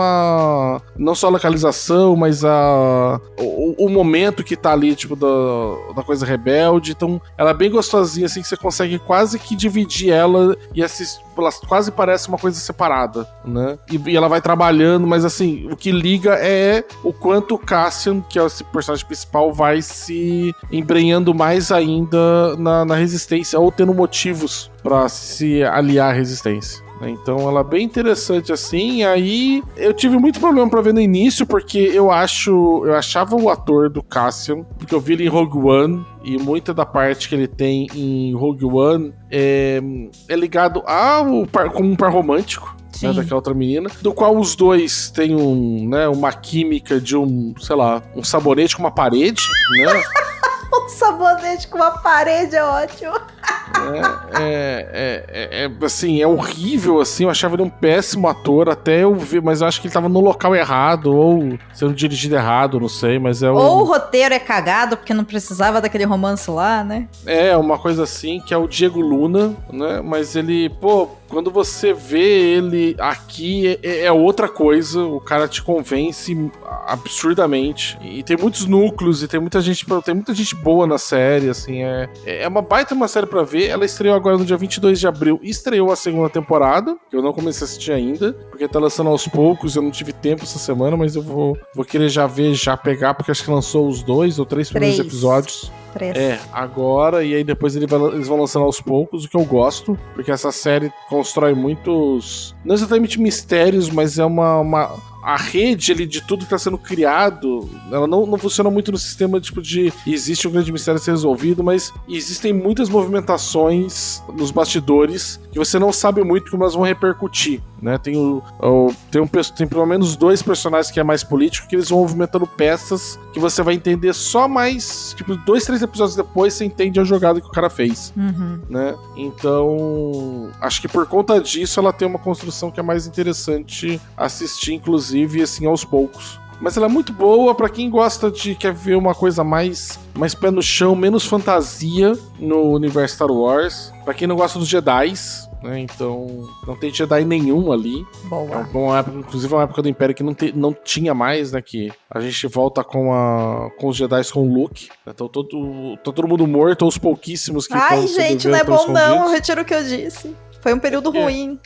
não só a localização, mas o momento que tá ali, tipo, da coisa rebelde. Então ela é bem gostosinha, assim, que você consegue quase que dividir ela e assistir. Ela quase parece uma coisa separada, né? E ela vai trabalhando, mas assim, o que liga é o quanto o Cassian, que é esse personagem principal, vai se embrenhando mais ainda na resistência, ou tendo motivos pra se aliar à resistência. Então ela é bem interessante, assim. Aí eu tive muito problema pra ver no início, porque eu achava o ator do Cassian, porque eu vi ele em Rogue One, e muita da parte que ele tem em Rogue One é ligado como um par romântico, né, daquela outra menina, do qual os dois têm uma química de um sabonete com uma parede, né? Um sabonete com uma parede é ótimo. Assim, é horrível, assim. Eu achava ele um péssimo ator até eu ver, mas eu acho que ele tava no local errado, ou sendo dirigido errado, não sei, mas Ou o roteiro é cagado, porque não precisava daquele romance lá, né? Uma coisa assim, que é o Diego Luna, né? Mas ele, quando você vê ele aqui, é outra coisa. O cara te convence absurdamente. E tem muitos núcleos, e tem muita gente boa na série, assim. É uma baita uma série pra ver. Ela estreou agora no dia 22 de abril. Estreou a segunda temporada, que eu não comecei a assistir ainda, porque tá lançando aos poucos. Eu não tive tempo essa semana, mas eu vou querer já pegar, porque acho que lançou os 2 ou 3 primeiros episódios. 3. Agora, e aí depois eles vão lançando aos poucos, o que eu gosto, porque essa série constrói muitos, não exatamente mistérios, mas é a rede ali de tudo que está sendo criado, ela não funciona muito no sistema tipo de existe um grande mistério a ser resolvido, mas existem muitas movimentações nos bastidores que você não sabe muito como elas vão repercutir, né? Tem pelo menos 2 personagens que é mais político, que eles vão movimentando peças que você vai entender só mais, tipo, 2, 3 episódios depois você entende a jogada que o cara fez, né? Então, acho que por conta disso ela tem uma construção que é mais interessante assistir, inclusive, assim, aos poucos. Mas ela é muito boa pra quem quer ver uma coisa mais pé no chão, menos fantasia no universo Star Wars. Pra quem não gosta dos Jedis, né? Então não tem Jedi nenhum ali. Boa. Inclusive é uma época do Império que não tinha mais, né? Que a gente volta com os Jedi com o Luke. Então tá todo mundo morto, ou os pouquíssimos que Ai, estão gente, não é bom não, eu retiro o que eu disse. Foi um período ruim.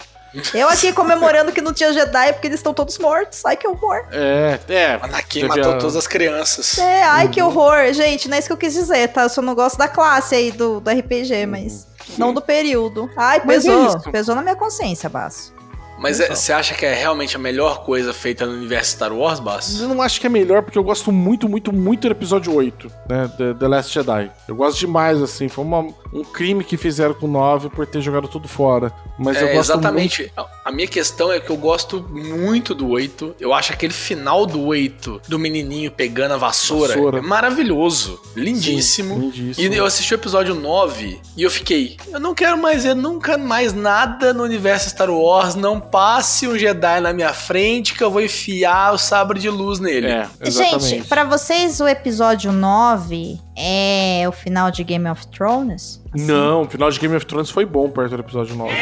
Eu aqui comemorando que não tinha Jedi porque eles estão todos mortos. Ai, que horror. Anakin matou todas as crianças. Ai, que horror. Gente, não é isso que eu quis dizer, tá? Eu só não gosto da classe aí do RPG, mas não do período. Ai, pesou na minha consciência, Basso. Mas você acha que é realmente a melhor coisa feita no universo Star Wars, Basso? Eu não acho que é melhor, porque eu gosto muito, muito, muito do episódio 8, né? The Last Jedi. Eu gosto demais, assim. Foi um crime que fizeram com o 9 por ter jogado tudo fora. Mas eu gosto exatamente. Muito... A minha questão é que eu gosto muito do 8. Eu acho aquele final do 8, do menininho pegando a vassoura. É maravilhoso. Lindíssimo. Sim, lindíssimo. E eu assisti o episódio 9 e eu fiquei... Eu não quero mais ver nunca mais nada no universo Star Wars. Não passe um Jedi na minha frente que eu vou enfiar o sabre de luz nele. Exatamente. Gente, pra vocês o episódio 9 é o final de Game of Thrones? Assim? Não, o final de Game of Thrones foi bom perto do episódio 9.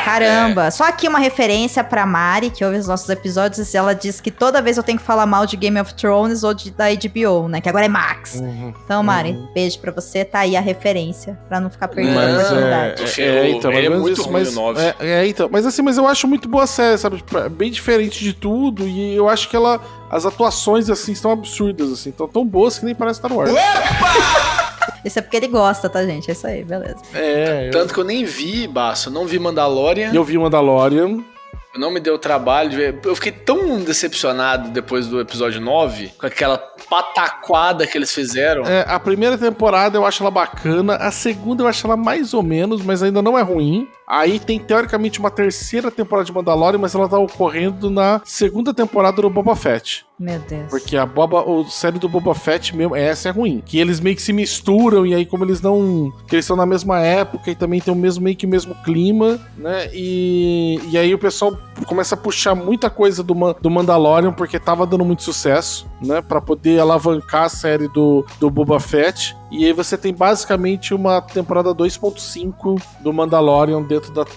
Caramba, só aqui uma referência pra Mari, que ouve os nossos episódios, e ela diz que toda vez eu tenho que falar mal de Game of Thrones ou da HBO, né, que agora é Max. Então, Mari, beijo pra você, tá aí a referência, pra não ficar perdendo a oportunidade. Então, é muito ruim o 9. Então, mas eu acho muito boa a série, sabe, bem diferente de tudo, e eu acho que as atuações, assim, estão absurdas, assim, tão boas que nem parece Star Wars. Isso é porque ele gosta, tá, gente? É isso aí, beleza. Tanto que eu nem vi, Basso, eu não vi Mandalorian. Eu vi Mandalorian. Não me deu trabalho de ver. Eu fiquei tão decepcionado depois do episódio 9, com aquela pataquada que eles fizeram. A primeira temporada eu acho ela bacana, a segunda eu acho ela mais ou menos, mas ainda não é ruim. Aí tem, teoricamente, uma terceira temporada de Mandalorian, mas ela tá ocorrendo na segunda temporada do Boba Fett. Meu Deus. Porque a série do Boba Fett mesmo, essa é ruim. Que eles meio que se misturam, e aí como eles não... Que eles estão na mesma época e também tem meio que o mesmo clima, né? E aí o pessoal começa a puxar muita coisa do Mandalorian, porque tava dando muito sucesso, né? Pra poder alavancar a série do Boba Fett. E aí você tem basicamente uma temporada 2.5 do Mandalorian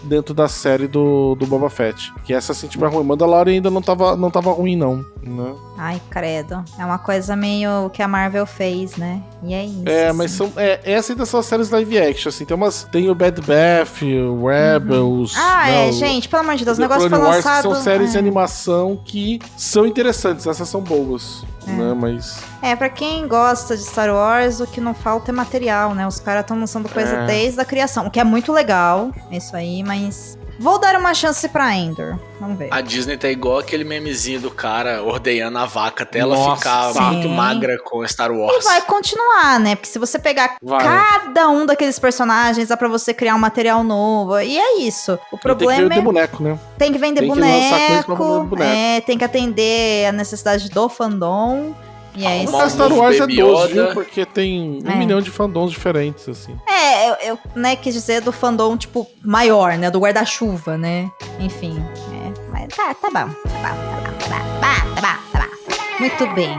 dentro da série do Boba Fett. Que essa, assim, tipo, é ruim. Mandalorian ainda não tava ruim, não, né? Ai, credo. É uma coisa meio que a Marvel fez, né? E é isso. Mas são... Essa ainda são as séries live action, assim. Tem o Bad Batch, o Rebels... gente, pelo amor de Deus, o negócio Clone foi Wars, lançado... que são séries de animação que são interessantes. Essas são boas, né? Mas... pra quem gosta de Star Wars, o que não falta é material, né? Os caras estão lançando coisa desde a criação, o que é muito legal, isso aí, mas... Vou dar uma chance pra Endor. Vamos ver. A Disney tá igual aquele memezinho do cara ordenhando a vaca até ela ficar muito magra com Star Wars. E vai continuar, né? Porque se você pegar cada um daqueles personagens, dá pra você criar um material novo. E é isso. O problema tem que vender boneco, né? Tem que vender boneco. Tem que atender a necessidade do fandom. E é isso. A Star Wars é 12, viu? Porque tem 1 milhão de fandoms diferentes, assim. Eu né, quis dizer do fandom, tipo, maior, né? Do guarda-chuva, né? Enfim. Mas tá bom. Muito bem.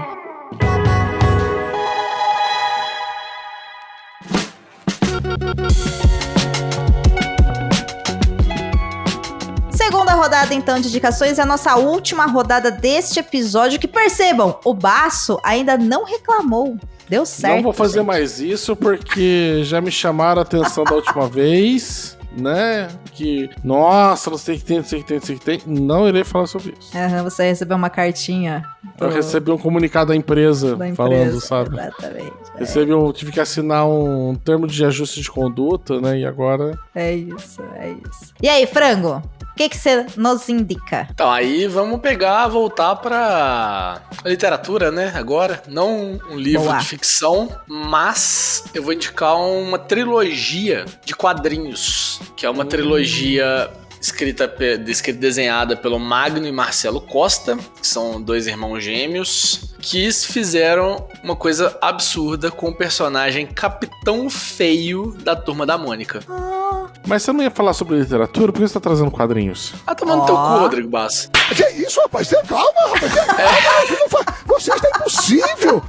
Segunda rodada, então, de indicações é a nossa última rodada deste episódio. Que percebam, o Basso ainda não reclamou. Deu certo. Não vou fazer mais isso porque já me chamaram a atenção da última vez, né? Que, nossa, não sei o que tem. Não irei falar sobre isso. Você recebeu uma cartinha. Eu recebi um comunicado da empresa falando, sabe? Exatamente. Tive que assinar um termo de ajuste de conduta, né? E agora... É isso. E aí, Frango? O que você nos indica? Então, aí vamos voltar pra literatura, né? Agora, não um livro de ficção, mas eu vou indicar uma trilogia de quadrinhos, que é uma trilogia escrita desenhada pelo Magno e Marcelo Costa, que são 2 irmãos gêmeos, que fizeram uma coisa absurda com o personagem Capitão Feio da Turma da Mônica. Mas você não ia falar sobre literatura? Por que você tá trazendo quadrinhos? Tomando teu cu, Rodrigo Basso. Que isso, rapaz? Calma, rapaz. Você está impossível.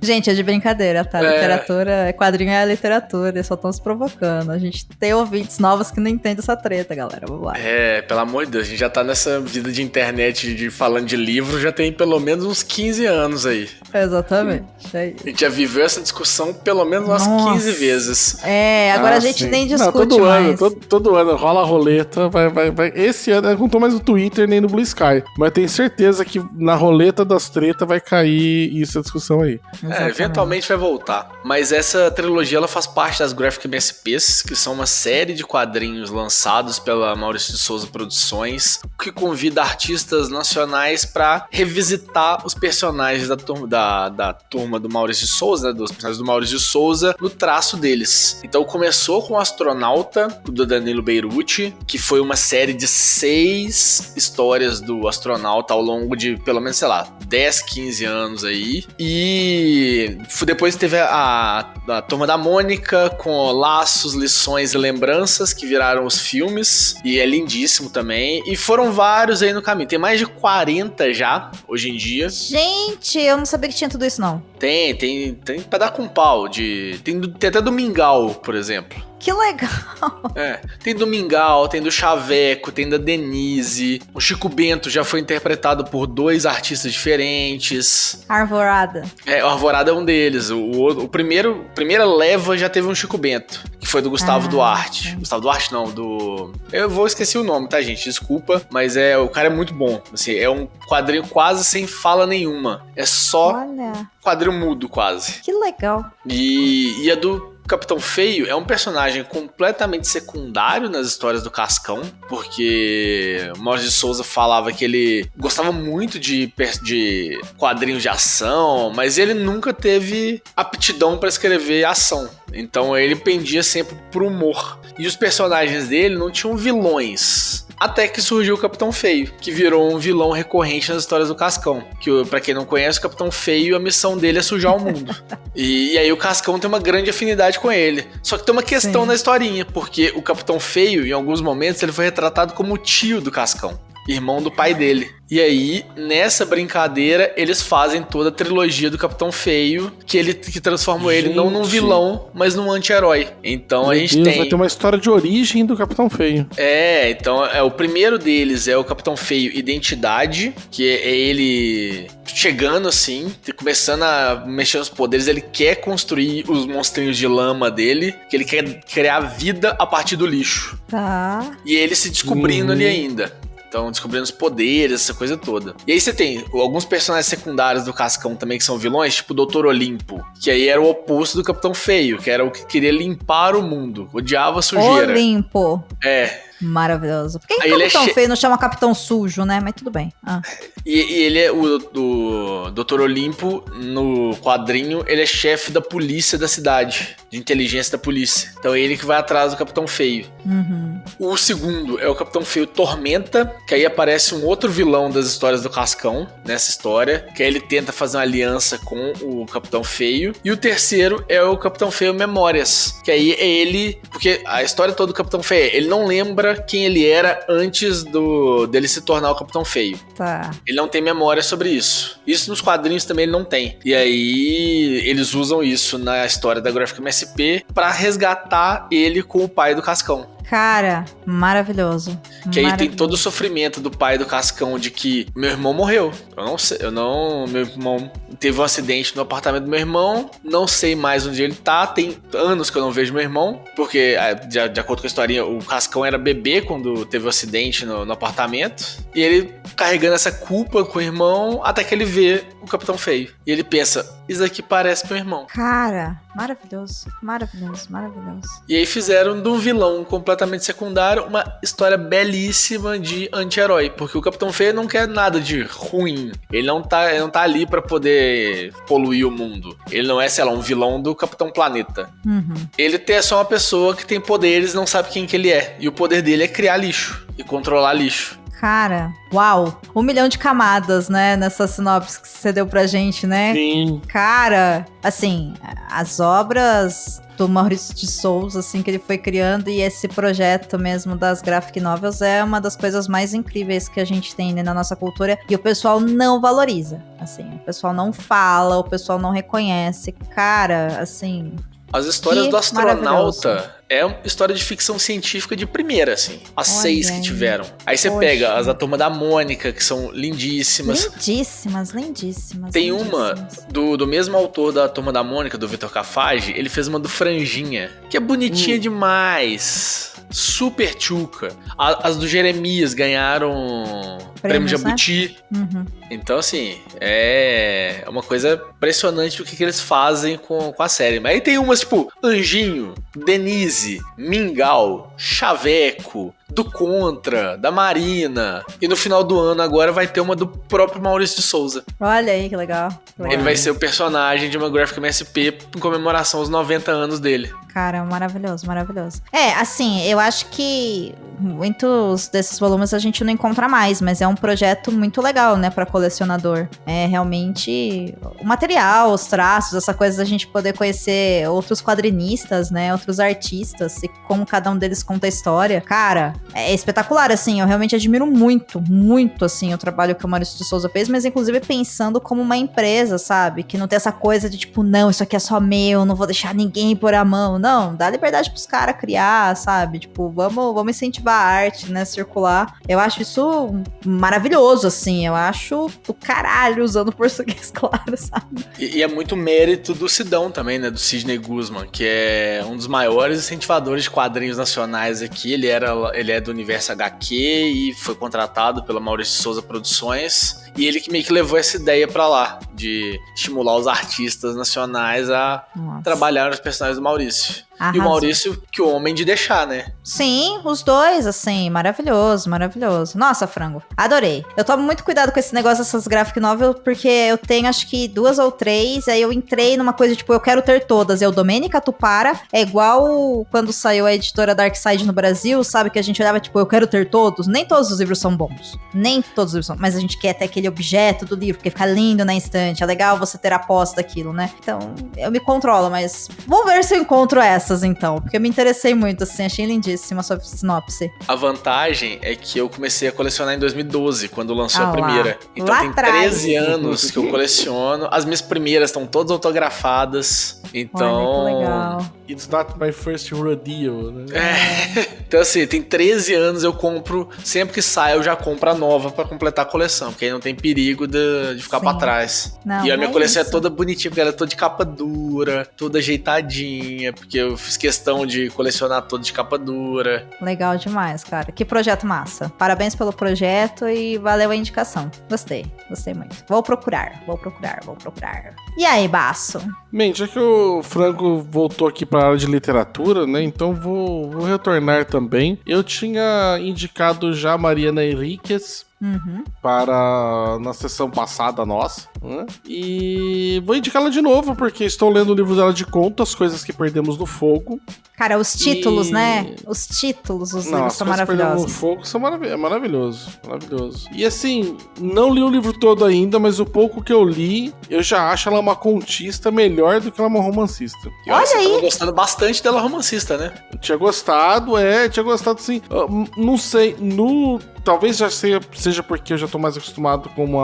Gente, é de brincadeira, tá? Literatura, quadrinho é literatura, eles só estão se provocando. A gente tem ouvintes novos que não entendem essa treta, galera. Vamos lá. Pelo amor de Deus, a gente já tá nessa vida de internet de falando de livro, já tem pelo menos uns 15 anos aí. Exatamente. É A gente já viveu essa discussão pelo menos umas 15 vezes. agora a gente sim. nem discute todo mais. Ano, todo ano rola a roleta, vai. Esse ano eu não tô mais no Twitter nem no Blue Sky, mas eu tenho certeza que na roleta das tretas vai cair isso, a discussão aí. Eventualmente vai voltar. Mas essa trilogia ela faz parte das Graphic MSPs, que são uma série de quadrinhos lançados pela Maurício de Souza Produções, que convida artistas nacionais pra revisitar os personagens da turma do Maurício de Souza, né, dos personagens do Maurício de Souza, no traço deles. Então começou com o Astronauta, do Danilo Beirute, que foi uma série de 6 histórias do astronauta ao longo de pelo menos, sei lá, 10, 15 anos aí. E depois teve a Turma da Mônica, com Laços, Lições e Lembranças, que viraram os filmes, e é lindíssimo também. E foram vários aí no caminho. Tem mais de 40 já, hoje em dia. Gente, eu não sabia que tinha tudo isso, não. Tem pra dar com pau. Tem até do Mingau, por exemplo. Que legal. Tem do Mingau, tem do Chaveco, tem da Denise. O Chico Bento já foi interpretado por 2 artistas diferentes. Arvorada. O Arvorada é um deles. A primeira leva já teve um Chico Bento, que foi do Gustavo Duarte. Gustavo Duarte não, eu vou esquecer o nome, tá, gente? Desculpa, mas o cara é muito bom. Assim, é um quadrinho quase sem fala nenhuma. É só quadrinho mudo, quase. Que legal. E a do Capitão Feio é um personagem completamente secundário nas histórias do Cascão, porque o Maurício de Souza falava que ele gostava muito de quadrinhos de ação, mas ele nunca teve aptidão para escrever ação. Então ele pendia sempre pro humor. E os personagens dele não tinham vilões. Até que surgiu o Capitão Feio, que virou um vilão recorrente nas histórias do Cascão. Que, pra quem não conhece, o Capitão Feio, a missão dele é sujar o mundo. E aí o Cascão tem uma grande afinidade com ele. Só que tem uma questão na historinha, porque o Capitão Feio, em alguns momentos, ele foi retratado como o tio do Cascão, irmão do pai dele. E aí, nessa brincadeira, eles fazem toda a trilogia do Capitão Feio, que transformam ele não num vilão, mas num anti-herói. Então a gente tem... Vai ter uma história de origem do Capitão Feio. Então o primeiro deles é o Capitão Feio Identidade, que é ele chegando assim, começando a mexer nos poderes, ele quer construir os monstrinhos de lama dele, que ele quer criar vida a partir do lixo. Tá. E ele se descobrindo ali ainda. Então, descobrindo os poderes, essa coisa toda. E aí você tem alguns personagens secundários do Cascão também que são vilões, tipo o Dr. Olimpo, que aí era o oposto do Capitão Feio, que era o que queria limpar o mundo, odiava a sujeira. Olimpo. Maravilhoso. Por que o Capitão Feio não chama Capitão Sujo, né? Mas tudo bem. E ele é o Dr. Olimpo, no quadrinho, ele é chefe da polícia da cidade, de inteligência da polícia. Então é ele que vai atrás do Capitão Feio. O segundo é o Capitão Feio Tormenta, que aí aparece um outro vilão das histórias do Cascão, nessa história, que aí ele tenta fazer uma aliança com o Capitão Feio. E o terceiro é o Capitão Feio Memórias, que aí é ele, porque a história toda do Capitão Feio, ele não lembra quem ele era antes dele se tornar o Capitão Feio. Tá. Ele não tem memória sobre isso. Isso nos quadrinhos também ele não tem. E aí eles usam isso na história da Graphic MSP pra resgatar ele com o pai do Cascão. Cara, maravilhoso. Que aí tem todo o sofrimento do pai do Cascão de que meu irmão morreu. Meu irmão teve um acidente no apartamento do meu irmão, não sei mais onde ele tá, tem anos que eu não vejo meu irmão, porque de acordo com a historinha, o Cascão era bebê quando teve o acidente no apartamento, e ele carregando essa culpa com o irmão, até que ele vê o Capitão Feio. E ele pensa, isso aqui parece meu irmão. Cara, maravilhoso, maravilhoso, maravilhoso. E aí fizeram de um vilão completamente secundário uma história belíssima de anti-herói, porque o Capitão Feio não quer nada de ruim. Ele não tá ali pra poder poluir o mundo. Ele não é, sei lá, um vilão do Capitão Planeta. Ele é só uma pessoa que tem poderes e não sabe quem que ele é. E o poder dele é criar lixo e controlar lixo. Cara, uau! 1 milhão de camadas, né? Nessa sinopse que você deu pra gente, né? Sim. Cara, assim, as obras do Maurício de Souza, assim, que ele foi criando, e esse projeto mesmo das graphic novels é uma das coisas mais incríveis que a gente tem, né, na nossa cultura, e o pessoal não valoriza, assim, o pessoal não fala, o pessoal não reconhece, cara, assim... As histórias Que do astronauta maravilhoso. é uma história de ficção científica de primeira, assim. As Olha 6 que aí. tiveram. Aí você Poxa. pega as da Turma da Mônica, que são lindíssimas. Lindíssimas, lindíssimas. Tem uma lindíssimas. do mesmo autor da Turma da Mônica, do Vitor Cafage, ele fez uma do Franjinha, que é bonitinha demais. Super tchuca. As do Jeremias ganharam prêmio Prêmios, né? Jabuti. Uhum. Então, assim, é uma coisa impressionante do que eles fazem com a série. Mas aí tem umas tipo Anjinho, Denise, Mingau, Chaveco, do Contra, da Marina. E no final do ano agora vai ter uma do próprio Maurício de Souza. Olha aí, que legal. Que legal. Ele vai ser o personagem de uma Graphic MSP em comemoração aos 90 anos dele. Cara, maravilhoso, maravilhoso. É, assim, eu acho que muitos desses volumes a gente não encontra mais, mas é um projeto muito legal, né, pra colecionador. É realmente o material, os traços, essa coisa da gente poder conhecer outros quadrinistas, né, outros artistas e como cada um deles conta a história. Cara, é espetacular, assim, eu realmente admiro muito, muito, assim, o trabalho que o Maurício de Souza fez, mas inclusive pensando como uma empresa, sabe, que não tem essa coisa de tipo, não, isso aqui é só meu, não vou deixar ninguém pôr a mão. Não, dá liberdade pros caras criar, sabe? Tipo, vamos incentivar a arte, né? Circular. Eu acho isso maravilhoso, assim. Eu acho do caralho usando português, claro, sabe? E é muito mérito do Sidão também, né? Do Sidney Guzman, que é um dos maiores incentivadores de quadrinhos nacionais aqui. Ele é do Universo HQ e foi contratado pela Maurício de Souza Produções. E ele que meio que levou essa ideia pra lá, de estimular os artistas nacionais a trabalhar os personagens do Maurício. Arrasou. E o Maurício, que o homem de deixar, né? Sim, os dois, assim, maravilhoso, maravilhoso. Nossa, frango, adorei. Eu tomo muito cuidado com esse negócio dessas graphic novel, porque eu tenho acho que 2 ou 3, aí eu entrei numa coisa tipo, eu quero ter todas. Eu, Domênica Tupara, é igual quando saiu a editora Darkside no Brasil, sabe? Que a gente olhava tipo, eu quero ter todos. Nem todos os livros são bons. Nem todos os livros são, mas a gente quer ter aquele objeto do livro, porque fica lindo na estante. É legal você ter a posse daquilo, né? Então, eu me controlo, mas vou ver se eu encontro essas, então. Porque eu me interessei muito, assim, achei lindíssima a sua sinopse. A vantagem é que eu comecei a colecionar em 2012, quando lançou a lá. primeira. Então Lá tem atrás. 13 anos que eu coleciono. As minhas primeiras estão todas autografadas. Então... Olha, que legal. It's not my first rodeo, né? Então assim, tem 13 anos eu compro, sempre que sai eu já compro a nova pra completar a coleção, porque aí não tem perigo de ficar Sim. pra trás. Não, E a minha é coleção isso. é toda bonitinha, porque ela é toda de capa dura, toda ajeitadinha, porque eu fiz questão de colecionar toda de capa dura. Legal demais, cara. Que projeto massa. Parabéns pelo projeto e valeu a indicação. Gostei muito. Vou procurar. E aí, Baço? Bem, já que o Franco voltou aqui para a área de literatura, né? Então vou retornar também. Eu tinha indicado já Mariana Enríquez na sessão passada nossa, né? E vou indicá-la de novo, porque estou lendo o livro dela de contas, Coisas que Perdemos no Fogo. Cara, os títulos, né? Os títulos dos livros são Coisas que Perdemos no maravilhosos. Fogo são maravilhoso. E assim, não li o livro todo ainda, mas o pouco que eu li, eu já acho ela uma contista melhor do que ela uma romancista. E olha, você tava gostando bastante dela romancista, né? Eu tinha gostado sim. Não sei, talvez já seja porque eu já tô mais acostumado com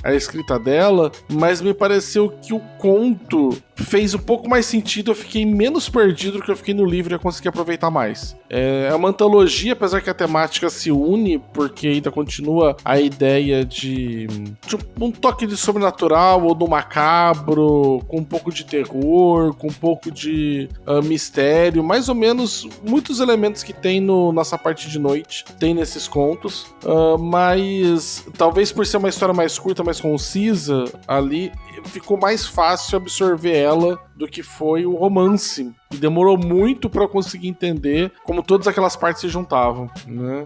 a escrita dela, mas me pareceu que o conto fez um pouco mais sentido, eu fiquei menos perdido do que eu fiquei no livro e eu consegui aproveitar mais. É uma antologia, apesar que a temática se une, porque ainda continua a ideia de um toque de sobrenatural ou do macabro, com um pouco de terror, com um pouco de mistério, mais ou menos muitos elementos que tem nessa parte de noite, tem nesses contos, mas talvez por ser uma história mais curta, mais concisa, ali ficou mais fácil absorver ela do que foi o romance. E demorou muito pra eu conseguir entender como todas aquelas partes se juntavam, né?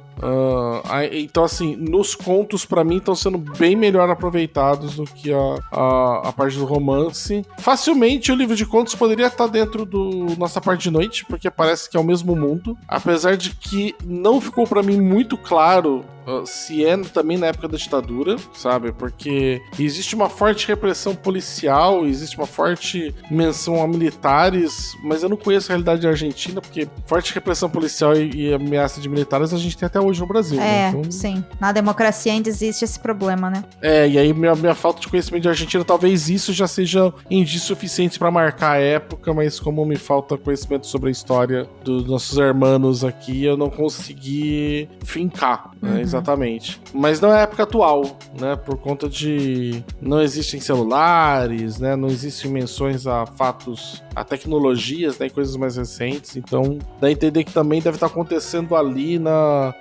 Então, assim, nos contos, pra mim, estão sendo bem melhor aproveitados do que a parte do romance. Facilmente, o livro de contos poderia estar dentro do Nossa Parte de Noite, porque parece que é o mesmo mundo. Apesar de que não ficou pra mim muito claro se é também na época da ditadura, sabe? Porque existe uma forte repressão policial, existe uma forte menção a militares, mas eu não conheço a realidade da Argentina, porque forte repressão policial e ameaça de militares a gente tem até hoje no Brasil, né? Então... sim. Na democracia ainda existe esse problema, né? E aí minha falta de conhecimento de Argentina, talvez isso já seja indício suficiente pra marcar a época, mas como me falta conhecimento sobre a história dos nossos hermanos aqui, eu não consegui fincar, né? Exatamente. Mas não é a época atual, né? Por conta de não existem celulares, né? Não existem menções a fatos, a tecnologias, né? E coisas mais recentes. Então, dá a entender que também deve estar acontecendo ali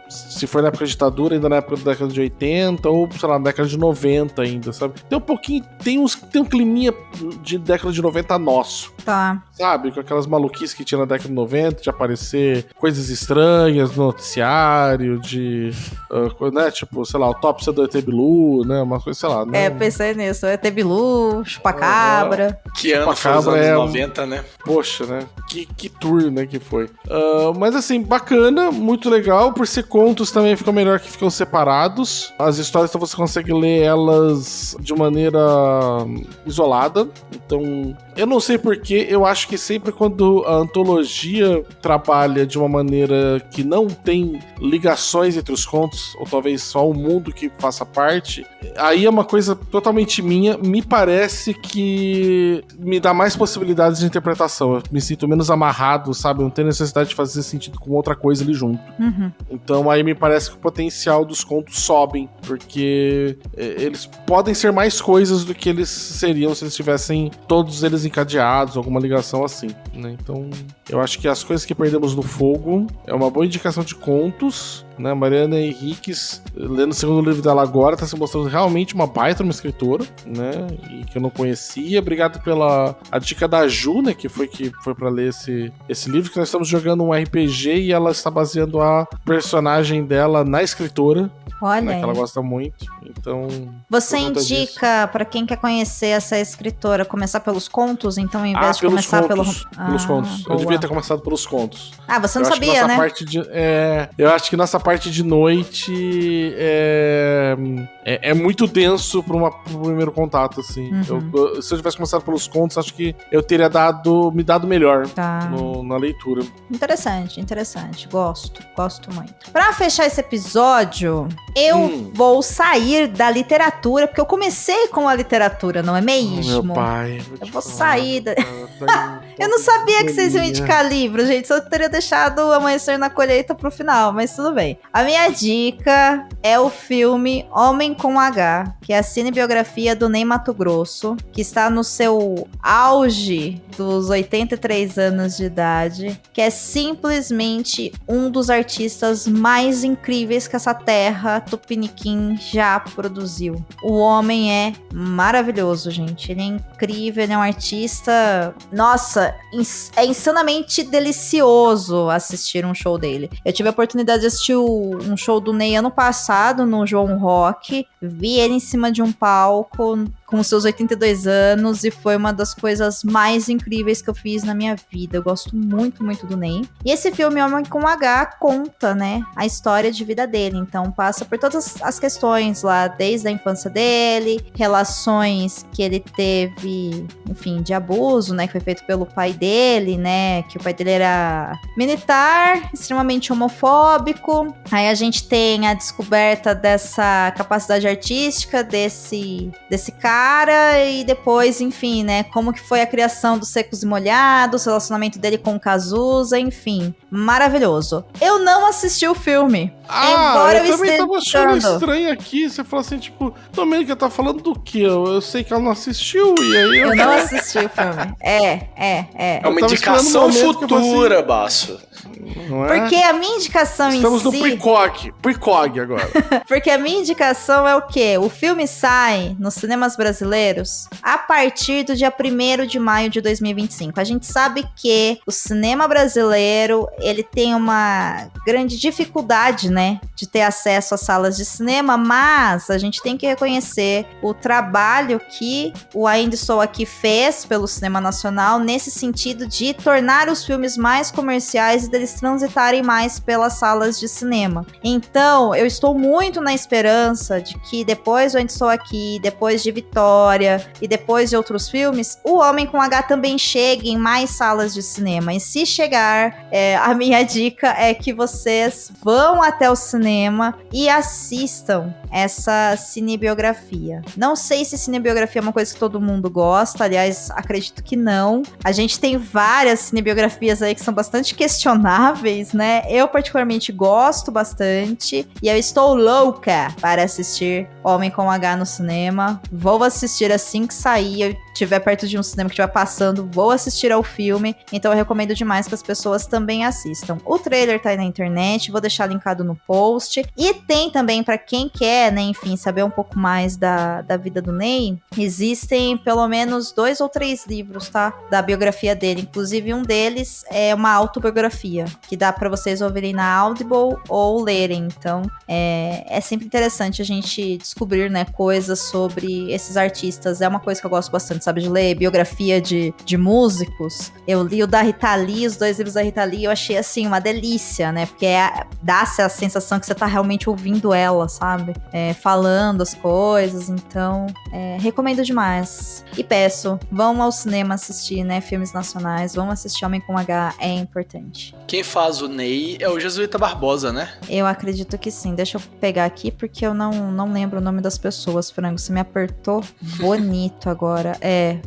se for na época da ditadura, ainda na época da década de 80, ou, sei lá, na década de 90 ainda, sabe? Tem um pouquinho, tem um climinha de década de 90 nosso. Tá. Sabe? Com aquelas maluquices que tinha na década de 90, de aparecer coisas estranhas no noticiário, né? Tipo, sei lá, autópsia do ET Bilu, né? Uma coisa, sei lá. Né? Pensei nisso. ET Bilu, chupacabra. Que ano foi os anos 90, né? Poxa, né? Que tour, né, que foi. Mas assim, bacana, muito legal. Por ser contos também fica melhor que ficam separados. As histórias, então você consegue ler elas de maneira isolada. Então, eu não sei porquê, eu acho que sempre quando a antologia trabalha de uma maneira que não tem ligações entre os contos, ou talvez só o mundo que faça parte, aí é uma coisa totalmente minha. Me parece que me dá mais possibilidades de interpretação. Eu me sinto menos amarrado, sabe? Não tenho necessidade de fazer sentido com outra coisa ali junto. Então aí me parece que o potencial dos contos sobem, porque eles podem ser mais coisas do que eles seriam se eles tivessem todos eles encadeados, alguma ligação assim, né? Então eu acho que As Coisas que Perdemos no Fogo é uma boa indicação de contos, né? Mariana Henriques, lendo o segundo livro dela agora, tá se mostrando realmente uma baita uma escritora, né? E que eu não conhecia. Obrigado pela a dica da Ju, né? Que foi pra ler esse livro, que nós estamos jogando um RPG e ela está baseando a personagem dela na escritora. Olha, né, que ela gosta muito. Então, você indica pra quem quer conhecer essa escritora começar pelos contos, então, em vez de começar pelos contos. Eu devia ter começado pelos contos. Você não sabia, né? Eu acho que nossa parte de noite é muito denso pro primeiro contato, assim. Se eu tivesse começado pelos contos, acho que eu teria me dado melhor na leitura. Interessante. Gosto muito. Pra fechar esse episódio, eu vou sair da literatura, porque eu comecei com a literatura, não é mesmo? Meu pai. Eu vou sair da... Eu não sabia que vocês iam indicar livro, gente. Só teria deixado Amanhecer na Colheita pro final, mas tudo bem. A minha dica é o filme Homem com H, que é a cinebiografia do Ney Matogrosso, que está no seu auge dos 83 anos de idade, que é simplesmente um dos artistas mais incríveis que essa terra tupiniquim já produziu. O homem é maravilhoso, gente. Ele é incrível, ele é um artista... Nossa, é insanamente delicioso assistir um show dele. Eu tive a oportunidade de assistir um show do Ney ano passado, no João Rock. Vi ele em cima de um palco com seus 82 anos e foi uma das coisas mais incríveis que eu fiz na minha vida. Eu gosto muito, muito do Ney. E esse filme Homem com H conta, né, a história de vida dele. Então passa por todas as questões lá, desde a infância dele, relações que ele teve, enfim, de abuso, né, que foi feito pelo pai dele, né, que o pai dele era militar, extremamente homofóbico. Aí a gente tem a descoberta dessa capacidade artística desse cara, e depois, enfim, né, como que foi a criação dos Secos e Molhados, o relacionamento dele com o Cazuza, enfim, maravilhoso. Eu não assisti o filme. Embora eu também tava achando estranho aqui, você falou assim, tipo, Domênica tá falando do quê? Eu sei que ela não assistiu, e aí eu não assisti o filme. É uma indicação futura, Basso. Não é? Porque a minha indicação Estamos em no si... Precog agora. Porque a minha indicação é o quê? O filme sai nos cinemas brasileiros a partir do dia 1º de maio de 2025. A gente sabe que o cinema brasileiro, ele tem uma grande dificuldade, né, de ter acesso às salas de cinema, mas a gente tem que reconhecer o trabalho que o Ainda Estou Aqui fez pelo cinema nacional nesse sentido de tornar os filmes mais comerciais e deles transitarem mais pelas salas de cinema. Então, eu estou muito na esperança de que depois do Ainda Estou Aqui, depois de Vitória e depois de outros filmes, O Homem com H também chegue em mais salas de cinema. E se chegar, a minha dica é que vocês vão até o cinema e assistam essa cinebiografia. Não sei se cinebiografia é uma coisa que todo mundo gosta, aliás, acredito que não. A gente tem várias cinebiografias aí que são bastante questionáveis, né? Eu particularmente gosto bastante e eu estou louca para assistir Homem com H no cinema. Vou assistir assim que sair, eu estiver perto de um cinema que estiver passando, vou assistir ao filme, então eu recomendo demais que as pessoas também assistam. O trailer tá aí na internet, vou deixar linkado no post, e tem também pra quem quer, né, enfim, saber um pouco mais da vida do Ney, existem pelo menos 2 ou 3 livros, tá, da biografia dele, inclusive um deles é uma autobiografia, que dá pra vocês ouvirem na Audible ou lerem, então é sempre interessante a gente descobrir, né, coisas sobre esses artistas, é uma coisa que eu gosto bastante, sabe, de ler biografia de músicos. Eu li o da Rita Lee, os 2 livros da Rita Lee, eu achei, assim, uma delícia, né, porque dá-se a sensação que você tá realmente ouvindo ela, sabe, falando as coisas, então, recomendo demais. E peço, vão ao cinema assistir, né, filmes nacionais, vão assistir Homem com H, é importante. Quem faz o Ney é o Jesuíta Barbosa, né? Eu acredito que sim, deixa eu pegar aqui, porque eu não lembro o nome das pessoas, Frango, você me apertou bonito agora,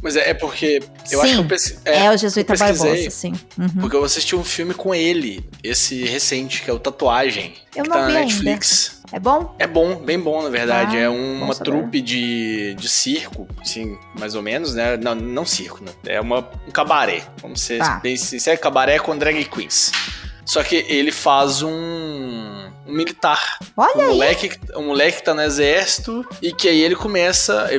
Mas é porque eu sim, acho que o Jesuíta Barbosa, sim. Uhum. Porque eu assisti um filme com ele, esse recente, que é o Tatuagem, Eu que não tá vi na ainda. Netflix. É bom? É bom, bem bom, na verdade. É bom uma saber. trupe de circo, assim, mais ou menos, né? Não circo, né? É um cabaré. Vamos ser bem sinceros, cabaré com drag queens. Só que ele faz um militar. Olha Um moleque que tá no exército e que aí ele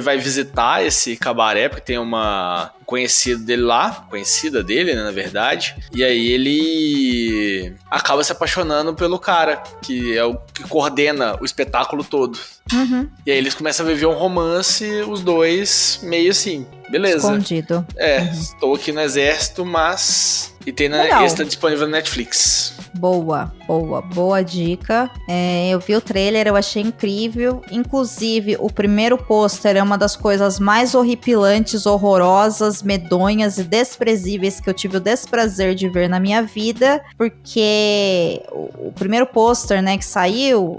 vai visitar esse cabaré, porque tem uma conhecida dele lá, conhecida dele, né, na verdade, e aí ele acaba se apaixonando pelo cara, que é o que coordena o espetáculo todo. Uhum. E aí eles começam a viver um romance, os dois meio assim, beleza. Escondido. Estou aqui no exército, mas... E tem Legal. esse tá disponível na Netflix. Boa dica. Eu vi o trailer, eu achei incrível. Inclusive, o primeiro pôster é uma das coisas mais horripilantes, horrorosas, medonhas e desprezíveis que eu tive o desprazer de ver na minha vida, porque o primeiro pôster, né, que saiu,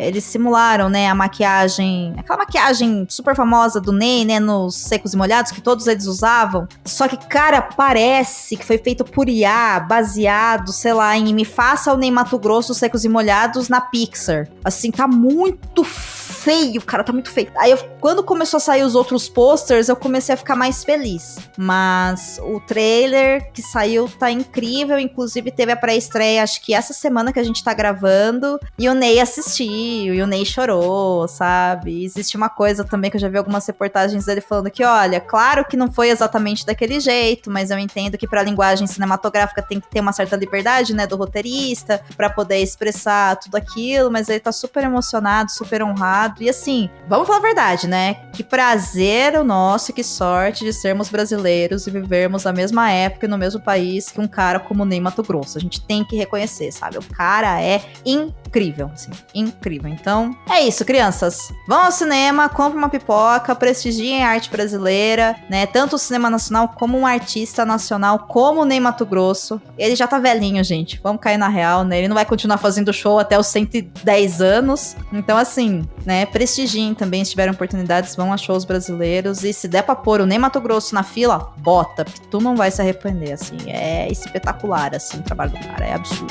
eles simularam, né, a maquiagem, aquela maquiagem super famosa do Ney, né, nos Secos e Molhados, que todos eles usavam. Só que, cara, parece que foi feito por IA, baseado, sei lá, em Me Faça o Ney Matogrosso Secos e Molhados na Pixar. Assim, tá muito feio, cara, tá muito feio. Aí, quando começou a sair os outros posters, eu comecei a ficar mais feliz. Mas o trailer que saiu tá incrível, inclusive teve a pré-estreia, acho que essa semana que a gente tá gravando, e o Ney assistiu, e o Ney chorou, sabe? Existe uma coisa também que eu já vi algumas reportagens dele falando que, olha, claro que não foi exatamente daquele jeito, mas eu entendo que pra linguagem cinematográfica tem que ter uma certa liberdade, né, do roteirista, pra poder expressar tudo aquilo, mas ele tá super emocionado, super honrado, e assim, vamos falar a verdade, né, que prazer o nosso, que sorte de sermos brasileiros e vivermos na mesma época e no mesmo país que um cara como o Ney Matogrosso, a gente tem que reconhecer, sabe, o cara é incrível, assim, incrível. Então, é isso, crianças, vão ao cinema, comprem uma pipoca, prestigiem a arte brasileira, né, tanto o cinema nacional como um artista nacional, como o Ney Matogrosso. Ele já tá velhinho, gente, vamos cair na real, né, ele não vai continuar fazendo show até os 110 anos, então assim, né, prestigiem também, se tiverem oportunidades, vão a shows brasileiros, e se der pra pôr o Ney Matogrosso na fila, bota, porque tu não vai se arrepender, assim, é espetacular, assim, o trabalho do cara, é absurdo.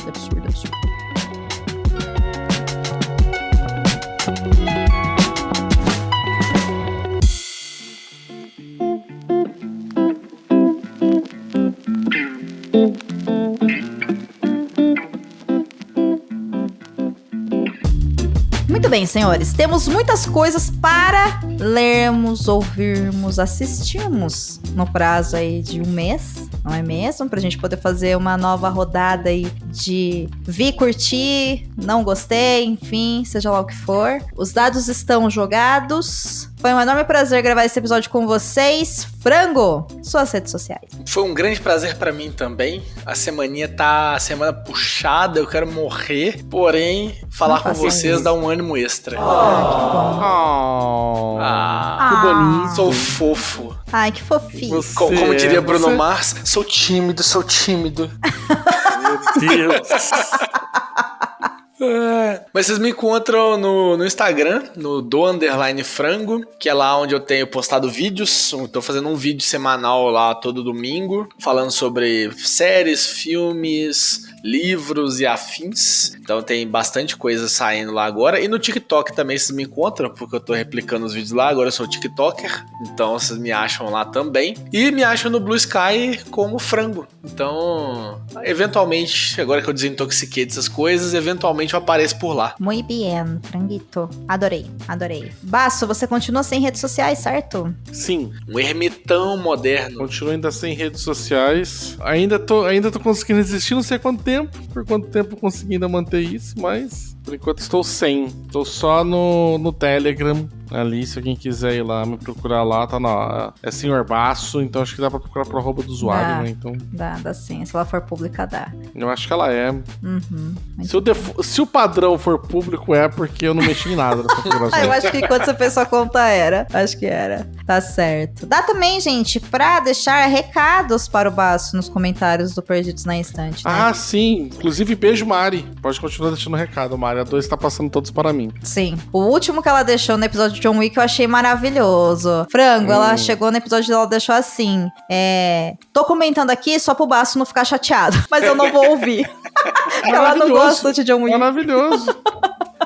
bem, senhores, temos muitas coisas para lermos, ouvirmos, assistirmos no prazo aí de um mês, não é mesmo? Pra gente poder fazer uma nova rodada aí de vi, curti, não gostei, enfim, seja lá o que for. Os dados estão jogados. Foi um enorme prazer gravar esse episódio com vocês. Frango, suas redes sociais. Foi um grande prazer pra mim também. A semaninha tá a semana puxada, eu quero morrer. Porém, falar com vocês dá um ânimo extra. Que bonito. Sou fofo. Ai, que fofinho. Como diria Bruno Mars, sou tímido, sou tímido. Meu Deus. Mas vocês me encontram no Instagram, no _frango, que é lá onde eu tenho postado vídeos. Eu tô fazendo um vídeo semanal lá todo domingo, falando sobre séries, filmes, livros e afins. Então tem bastante coisa saindo lá agora. E no TikTok também vocês me encontram, porque eu tô replicando os vídeos lá. Agora eu sou TikToker, então vocês me acham lá também. E me acham no Blue Sky como Frango. Então, eventualmente, agora que eu desintoxiquei dessas coisas, eventualmente eu apareço por lá. Muito bem, franguito. Adorei, adorei. Basso, você continua sem redes sociais, certo? Sim, Um ermitão moderno. continuo ainda sem redes sociais. Ainda tô conseguindo existir, não sei quanto tempo. Por quanto tempo eu consegui ainda manter isso, mas por enquanto estou sem. Estou só no Telegram. Ali, se alguém quiser ir lá, me procurar lá, tá na... É Senhor Basso, então acho que dá pra procurar pro arroba do usuário, Dá. né? Então, Dá sim. Se ela for pública, dá. eu acho que ela é. Uhum. Se o padrão for público, é porque eu não mexi em nada nessa Ah, eu configuração. acho que quando você fez sua conta era. Acho que era. Tá certo. Dá também, gente, pra deixar recados para o Basso nos comentários do Perdidos na Estante, né? Ah, sim. Inclusive, beijo, Mari. Pode continuar deixando recado, Mari. A 2 tá passando todos para mim. Sim. O último que ela deixou no episódio de John Wick eu achei maravilhoso. Frango, ela chegou no episódio e ela deixou assim. Tô comentando aqui só pro Basso não ficar chateado, mas eu não vou ouvir. Ela não gosta de John Wick. Maravilhoso.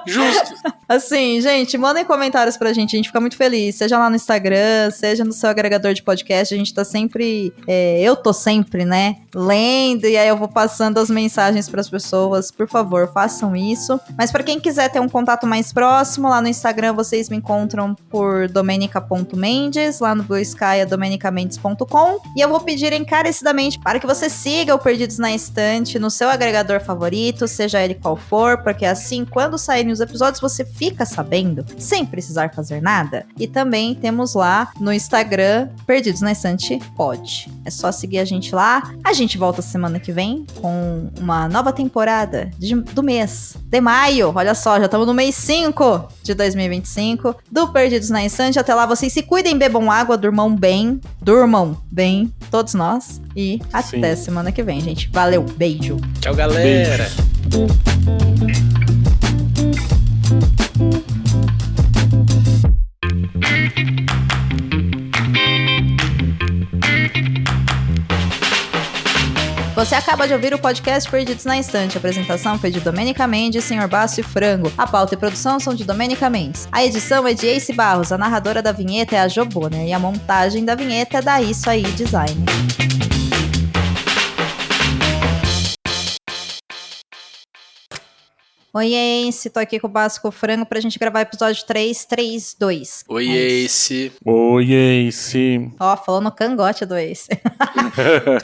Justo. Assim, gente, mandem comentários pra gente, a gente fica muito feliz. Seja lá no Instagram, seja no seu agregador de podcast, a gente tá sempre... eu tô sempre, né, lendo, e aí eu vou passando as mensagens pras pessoas. Por favor, façam isso. Mas pra quem quiser ter um contato mais próximo, lá no Instagram vocês me encontram por domenica.mendes, lá no Blue Sky é domenicamendes.com. E eu vou pedir encarecidamente para que você siga o Perdidos na Estante no seu agregador favorito, seja ele qual for, porque assim, quando saírem os episódios, você fica sabendo, sem precisar fazer nada. E também temos lá no Instagram, Perdidos na Estante Pod. É só seguir a gente lá. A gente volta semana que vem com uma nova temporada do mês de maio. Olha só, já estamos no mês 5 de 2025 do Perdidos na Estante. Até lá, vocês se cuidem, bebam água, durmam bem, todos nós. E até semana que vem, gente. Valeu, beijo. Tchau, galera. Você acaba de ouvir o podcast Perdidos na Estante. A apresentação foi de Domênica Mendes, Senhor Basso e Frango. A pauta e produção são de Domênica Mendes. A edição é de Ace Barros. A narradora da vinheta é a Jo Bonner. E a montagem da vinheta é da Isso Aí Design. Oi, Ace. Tô aqui com o Basso com o Frango pra gente gravar episódio 332. Oi, Ace. Oi, Ace. Ó, falou no cangote do Ace.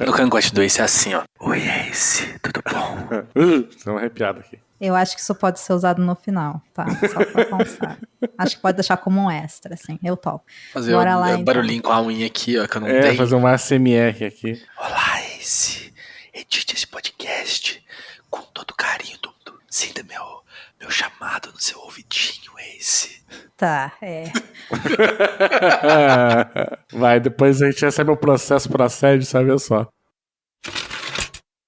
No cangote do Ace é assim, ó. Oi, Ace. Tudo bom? Deu uma arrepiada aqui. Eu acho que isso pode ser usado no final, tá? Só pra constar. Acho que pode deixar como um extra, assim. Eu topo. Fazer Bora lá, então. barulhinho com a unha aqui, ó, que eu não tenho. Fazer uma ASMR aqui. Olá, Ace. Edite esse podcast com todo carinho do mundo. Sinta meu chamado no seu ouvidinho, Ace. Tá, Vai, depois a gente recebe o processo por assédio, sabe só.